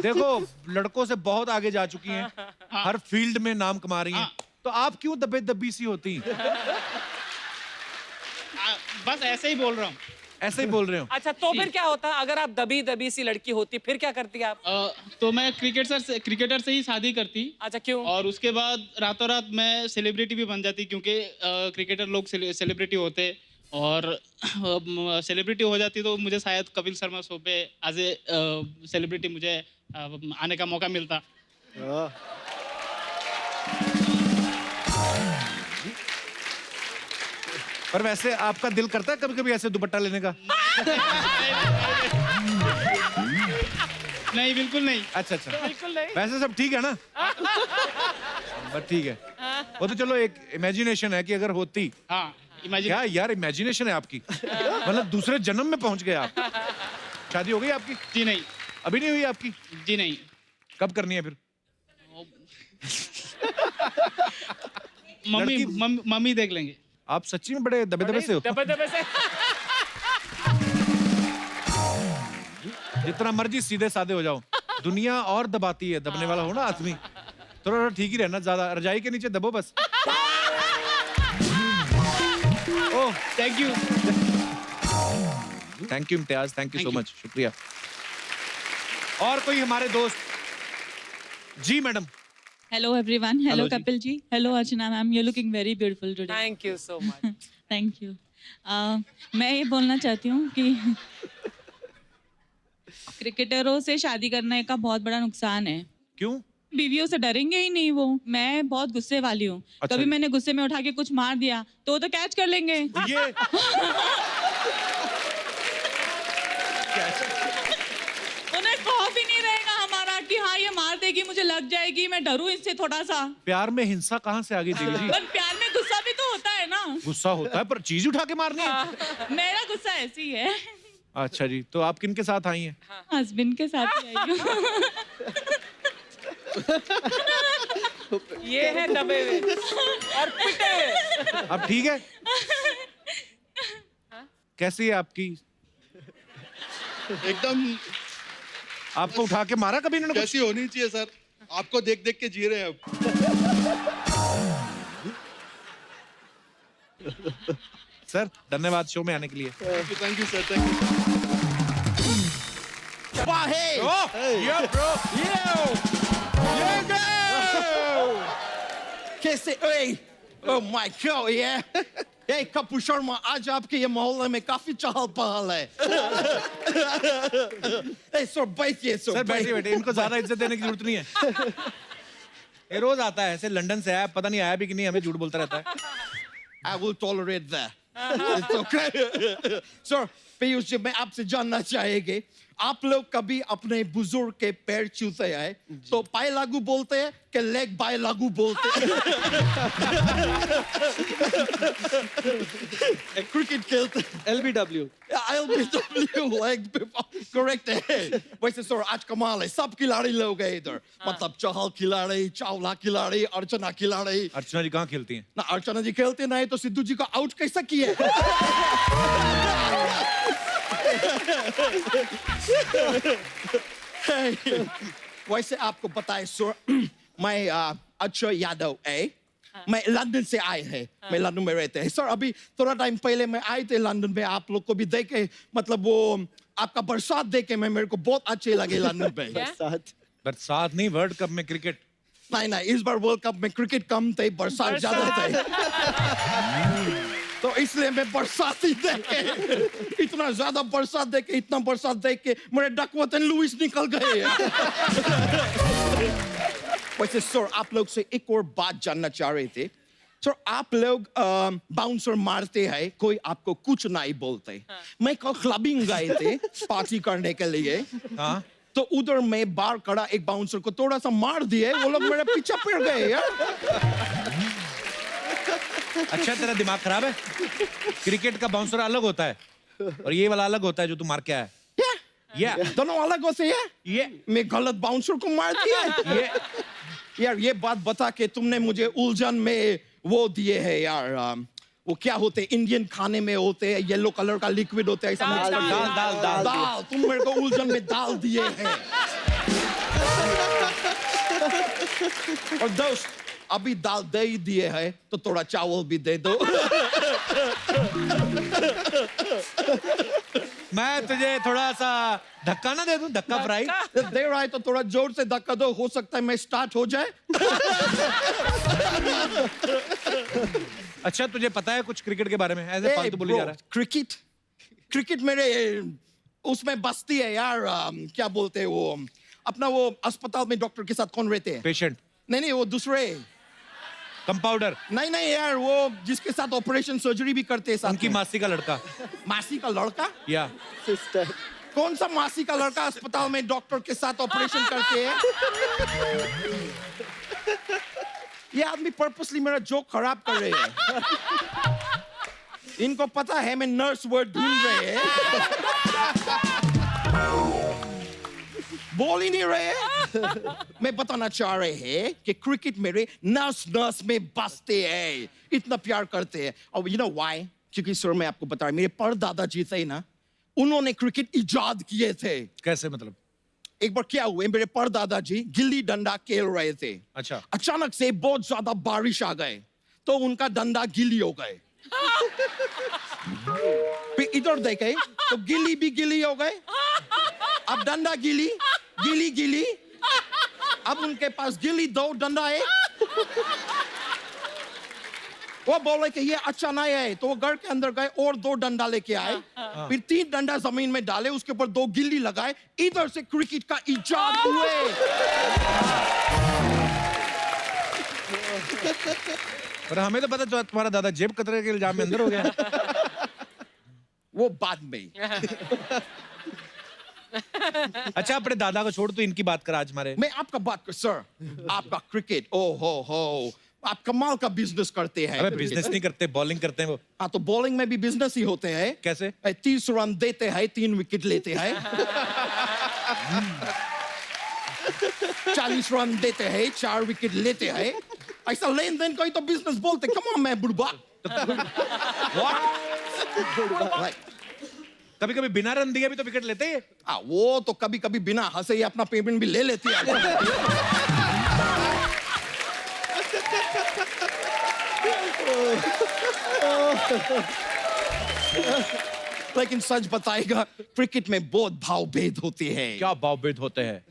देखो लड़कों से बहुत आगे जा चुकी हैं, हर फील्ड में नाम कमा रही हैं, तो आप क्यों दबी सी होती? बस ऐसे ही बोल रहा हूँ। ऐसे ही बोल रहे हो? अच्छा, तो फिर क्या होता अगर आप दबी सी लड़की होती, फिर क्या करती आप? तो मैं क्रिकेटर से ही शादी करती। अच्छा, क्यों? और उसके बाद रातों रात मैं सेलिब्रिटी भी बन जाती, क्योंकि क्रिकेटर लोग सेलिब्रिटी होते, और सेलिब्रिटी हो जाती तो मुझे शायद कपिल शर्मा शो पे एज ए सेलिब्रिटी मुझे आने का मौका मिलता। पर वैसे आपका दिल करता है कभी कभी ऐसे दुपट्टा लेने का? नहीं, बिल्कुल नहीं। अच्छा, बिल्कुल नहीं। वैसे सब ठीक है ना? बस ठीक है, वो तो चलो एक इमेजिनेशन है कि अगर होती। हाँ, क्या यार इमेजिनेशन है आपकी, मतलब दूसरे जन्म में पहुंच गए आप। शादी हो गई आपकी? जी नहीं। अभी नहीं हुई आपकी? जी नहीं। कब करनी है फिर? मम्मी देख लेंगे। आप सच्ची में बड़े दबे से हो? दबे से जितना मर्जी सीधे साधे हो जाओ, दुनिया और दबाती है, दबने वाला हो ना आदमी, थोड़ा ठीक ही रहना, ज्यादा रजाई के नीचे दबो बस। Oh, thank you Imtiaz, thank you so much, शुक्रिया। और कोई हमारे दोस्त? जी madam. Hello everyone. Hello Hello, Kapil ji. Hello Archana ma'am. You're looking very beautiful today. Thank you so much. Thank you. मैं ये बोलना चाहती हूँ कि क्रिकेटरों से शादी करने का बहुत बड़ा नुकसान है। क्यों? बीवियों से डरेंगे ही नहीं वो। मैं बहुत गुस्से वाली हूँ। अच्छा। कभी मैंने गुस्से में उठा के कुछ मार दिया तो कैच कर लेंगे। ये उन्हें खौफ ही नहीं रहेगा हमारा कि हाँ ये मार देगी, मुझे लग जाएगी, मैं डरूं इससे थोड़ा सा। प्यार में हिंसा कहाँ से आ गई देवी जी? पर प्यार में गुस्सा भी तो होता है ना। गुस्सा होता है पर चीज उठा के मारनी है। मेरा गुस्सा ऐसी है। अच्छा जी, तो आप किन के साथ आई हैं? हस्बैंड के साथ ही आई हूँ। ये है दबे हुए और पिटे हुए। अब ठीक है? कैसी है आपकी? एकदम। आपको उठा के मारा कभी इन्होंने? कैसी होनी चाहिए सर, आपको देख देख के जी रहे हैं अब। सर धन्यवाद शो में आने के लिए। Thank you sir, thank you. कैसे? ओह माय गॉड, ये कपूर शर्मा, आज आपके ये मोहल्ले में काफी चहल पहल है। सर बैठिए, सर बैठिए, इनको ज्यादा इज्जत देने की जरूरत नहीं है। ये रोज आता है ऐसे, लंदन से आया, पता नहीं आया भी कि नहीं, हमें झूठ बोलता रहता है। I will tolerate that. It's okay. Sir, Piyush ji, मैं आपसे जानना चाहेंगे, आप लोग कभी अपने बुजुर्ग के पैर छूते हैं तो पाए लागू बोलते हैं कि लेग बाय लागू बोलते हैं? क्रिकेट खेलते LBW लेग करेक्ट है। वैसे सर आज कमाल है, सब खिलाड़ी लोग हैं इधर, मतलब चहल खिलाड़ी, चावला खिलाड़ी, अर्चना खिलाड़ी। अर्चना जी कहाँ खेलती हैं? ना अर्चना जी खेलते नहीं तो सिद्धू जी को आउट कैसा किए? वैसे आपको बताए सर, मैं अक्षय यादव है, मैं लंदन से आए हैं, मैं लंदन में रहते हैं सर। अभी थोड़ा टाइम पहले मैं आए थे लंदन में, आप लोग को भी देखे, मतलब वो आपका बरसात देखे मैं, मेरे को बहुत अच्छे लगे लंदन में। बरसात नहीं, वर्ल्ड कप में क्रिकेट। नहीं, इस बार वर्ल्ड कप में क्रिकेट कम थे, बरसात ज्यादा थे, तो इसलिए मैं बरसात ही देखे, इतना ज्यादा बरसात देखे, इतना बरसात देख के मेरे डकवर्थ एंड लुइस निकल गए। वैसे सर आप लोग से एक और बात जानना चाह रहे थे, सर आप लोग बाउंसर मारते हैं, कोई आपको कुछ नहीं बोलते। मैं कल क्लबिंग गए थे पार्टी करने के लिए। हाँ तो उधर में बार खड़ा एक बाउंसर को थोड़ा सा मार दिए, वो लोग मेरे पीछे पड़ गए यार। अच्छा तेरा दिमाग खराब है? क्रिकेट का बाउंसर अलग होता है और ये वाला अलग होता है जो तू मार के आया है। दोनों अलग होते हैं। मैं गलत बाउंसर को मार दिया। यार ये बात बता के तुमने मुझे उलझन में वो दिए है यार। वो क्या होते हैं इंडियन खाने में होते हैं, येलो कलर का लिक्विड होता है, ऐसा दाल। तुम मेरे को उलझन में दाल दिए हैं। और दोस्त अभी दाल दे ही दिए है तो थोड़ा चावल भी दे दो। मैं तुझे थोड़ा सा धक्का ना दे दूं? धक्का फ्राई दे रहा है तो थोड़ा जोर से धक्का दो, हो सकता है मैं स्टार्ट हो जाए। अच्छा तुझे पता है कुछ क्रिकेट के बारे में? ऐसे फालतू बोली जा रहा है। क्रिकेट मेरे उसमें बस्ती है यार। क्या बोलते हैं वो अपना वो अस्पताल में डॉक्टर के साथ कौन रहते हैं? पेशेंट? नहीं वो दूसरे कंपाउंडर? नहीं यार वो जिसके साथ ऑपरेशन सर्जरी भी करते हैं साथ उनकी में। मासी का लड़का? मासी का लड़का? या सिस्टर? कौन सा मासी का लड़का अस्पताल में डॉक्टर के साथ ऑपरेशन करते हैं? ये आदमी पर्पसली मेरा जोक खराब कर रहे हैं। इनको पता है मैं नर्स वर्ड ढूंढ रहे हैं, बोल ही नहीं रहे। मैं बताना चाह रहे हैं कि क्रिकेट मेरे नस में बसते हैं, इतना प्यार करते हैं। और यू नो व्हाई? क्योंकि सर मैं आपको बता रहा हूं, मेरे परदादा जी थे ना, उन्होंने क्रिकेट इजाद किए थे। कैसे मतलब? एक बार क्या हुआ, मेरे परदादा जी गिल्ली डंडा खेल रहे थे। अच्छा। अचानक से बहुत ज्यादा बारिश आ गए तो उनका डंडा गिल्ली हो गए। फिर इधर देखे तो गिल्ली भी गिल्ली हो गए। अब डंडा गिल्ली गिल्ली। अब उनके पास गिल्ली दो, डंडा एक। वो बोले कि ये अच्छा नहीं है तो वो घर के अंदर गए और 2 डंडा लेके आए। फिर 3 डंडा जमीन में डाले, उसके ऊपर 2 गिल्ली लगाए। इधर से क्रिकेट का इजाद हुए। और हमें तो पता था तुम्हारा दादा जेब कतरे के इल्जाम में अंदर हो गया। वो बाद में। अच्छा अपने दादा को छोड़, तो इनकी बात कर आज हमारे। मैं आपका बात कर सर, आपका क्रिकेट ओ हो आप कमाल का बिजनेस करते हैं। अबे बिजनेस नहीं करते, बॉलिंग करते हैं वो। हाँ तो बॉलिंग में भी बिजनेस ही होते हैं। कैसे? 30 रन देते हैं, 3 विकेट लेते हैं। 40 रन देते हैं, 4 विकेट लेते हैं। ऐसा लेन देन कोई तो बिजनेस बोलते। कम ऑन मैं बुढ़बा। कभी कभी बिना रन दिए भी तो विकेट लेते हैं। वो तो कभी कभी बिना हंसे ही अपना पेमेंट भी ले लेती है। लेकिन सच बताएगा क्रिकेट में बहुत भाव भेद होते हैं। क्या भाव भेद होते हैं?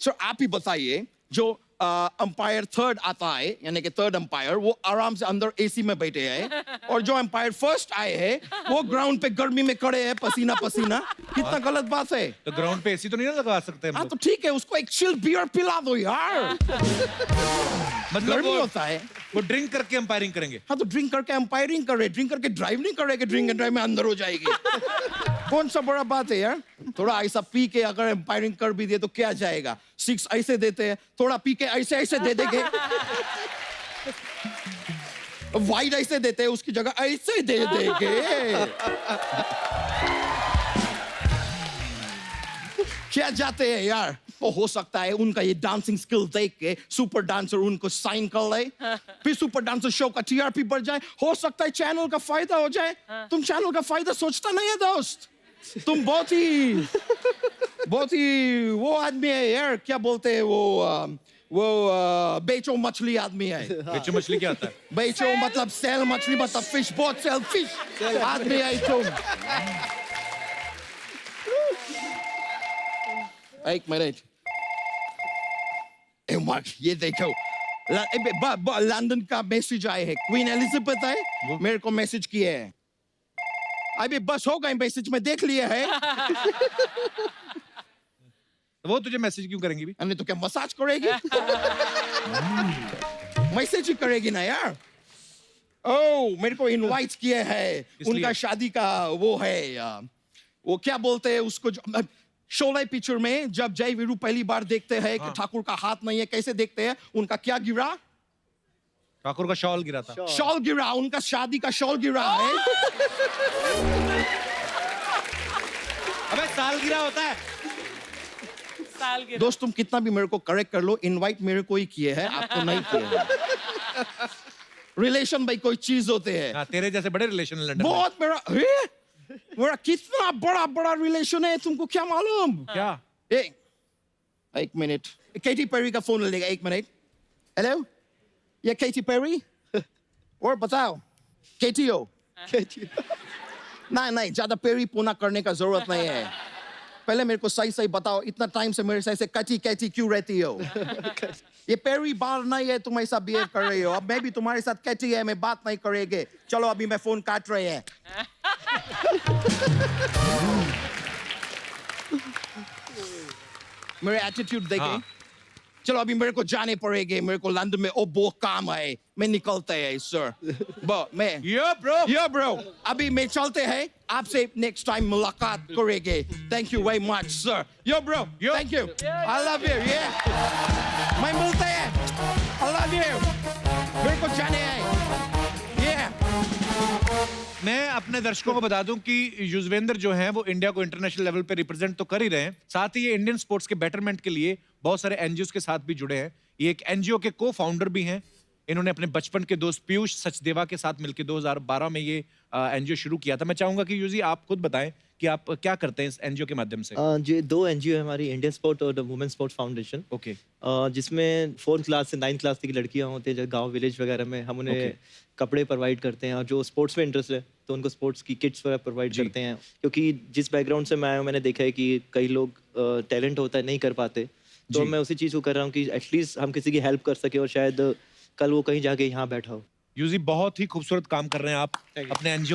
सर आप ही बताइए, जो अंपायर थर्ड आता है यानी कि थर्ड अंपायर, वो आराम से अंदर एसी में बैठे हैं, और जो अंपायर फर्स्ट आए हैं वो ग्राउंड पे गर्मी में खड़े हैं पसीना पसीना। कितना गलत बात है। तो ग्राउंड पे एसी तो नहीं लगा सकते हम हाँ लोग? तो ठीक है, उसको एक चिल बियर पिला दो यार। मतलब गर्मी होता है। वो ड्रिंक करके अंपायरिंग करेंगे? हाँ तो ड्रिंक करके अंपायरिंग कर रहे, ड्रिंक करके ड्राइव नहीं कर रहे कि ड्रिंक एंड ड्राइव में अंदर हो जाएगी। कौन सा बड़ा बात है यार। थोड़ा ऐसा पी के अगर अंपायरिंग कर भी दिए तो क्या जाएगा। 6 ऐसे देते हैं, थोड़ा पी के ऐसे ऐसे दे देंगे। वाइड ऐसे देते हैं, उसकी जगह ऐसे दे देंगे। क्या जाते हैं यार। वो हो सकता है उनका ये डांसिंग स्किल देख के सुपर डांसर उनको साइन कर ले, फिर सुपर डांसर शो का टीआरपी बढ़ जाए, हो सकता है चैनल का फायदा हो जाए। तुम चैनल का फायदा सोचता नहीं है दोस्त। तुम बहुत ही वो आदमी है यार, क्या बोलते हैं वो बेचो मछली आदमी है। बेचो मछली क्या होता है? बेचो मतलब सेल मछली, मतलब फिश, बहुत सेल फिश आदमी है तुम। एक मिनट, ये देखो लंदन का मैसेज आए है। क्वीन एलिजाबेथ है, मेरे को मैसेज किए है। अभी बस हो गए मैसेज में देख लिए है। वो तुझे मैसेज क्यों करेंगी भी? नहीं तो क्या मसाज करेगी? मैसेज ही करेगी ना यार। ओह मेरे को इनवाइट किए हैं उनका शादी का वो है वो क्या बोलते हैं उसको शोले पिक्चर में जब जय वीरू पहली बार देखते हैं कि ठाकुर का हाथ नहीं है कैसे देखते हैं उनका क्या गिरा ठाकुर का शॉल गिरा था शॉल गिरा उनका शादी का शॉल गिरा है अबे साल गिरा होता है दोस्त तुम कितना भी मेरे को करेक्ट कर लो इनवाइट मेरे को ही किए हैं आपको नहीं किए हैं रिलेशन भाई कोई चीज होते हैं तेरे जैसे बड़े रिलेशन लंदन में। बहुत मेरा कितना बड़ा बड़ा रिलेशन है तुमको क्या मालूम क्या एक मिनट केटी पेरी का फोन लेगा एक मिनट हेलो ये केटी पेरी और बताओ केटी हो नहीं ज्यादा पेरी पूना करने का जरूरत नहीं है पहले मेरे को सही सही बताओ इतना टाइम से मेरे से कैची क्यों रहती हो ये पेरी बार नहीं है तुम ऐसा बिहेव कर रही हो अब मैं भी तुम्हारे साथ कैची है मैं बात नहीं करेंगे चलो अभी मैं फोन काट रहे हैं मेरे एटीट्यूड देखे चलो अभी मेरे को जाने पड़ेंगे मेरे को लंदन में बहुत काम है मैं निकलते हैं सर मैं यो ब्रो अभी मैं चलते हैं आपसे नेक्स्ट टाइम मुलाकात करेंगे thank you very much sir yo bro thank you I love you मैं मिलते हैं आई लव यू मेरे को जाने है मैं अपने दर्शकों को बता दूं कि युजवेंद्र जो हैं वो इंडिया को इंटरनेशनल लेवल पे रिप्रेजेंट तो कर ही रहे हैं साथ ही ये इंडियन स्पोर्ट्स के बेटरमेंट के लिए बहुत सारे एनजीओ के साथ भी जुड़े हैं ये एक एनजीओ के को फाउंडर भी हैं इन्होंने अपने बचपन के दोस्त पीयूष सचदेवा के साथ मिलकर 2012 में ये एनजीओ शुरू किया था मैं चाहूंगा कि यूजी आप खुद बताएं कि आप क्या करते हैं इस एनजीओ के माध्यम से जी 2 एनजीओ है हमारी इंडियन स्पोर्ट और वुमेन स्पोर्ट्स फाउंडेशन ओके जिसमें 4th क्लास से 9th क्लास तक की लड़कियां होती हैं जो गांव विलेज वगैरह में हम उन्हें कपड़े प्रोवाइड करते हैं और जो स्पोर्ट्स में इंटरेस्ट है तो उनको स्पोर्ट्स की किट्स वगैरह प्रोवाइड करते हैं क्योंकि जिस बैकग्राउंड से मैं आया हूं मैंने देखा है कि कई लोग टैलेंट होता है नहीं कर पाते तो मैं उसी चीज़ को कर रहा हूँ कि एटलीस्ट हम किसी की हेल्प कर सके और शायद कल वो कहीं जाके यहाँ बैठा हो यूजी बहुत ही खूबसूरत काम कर रहे हैं आप अपने एनजीओ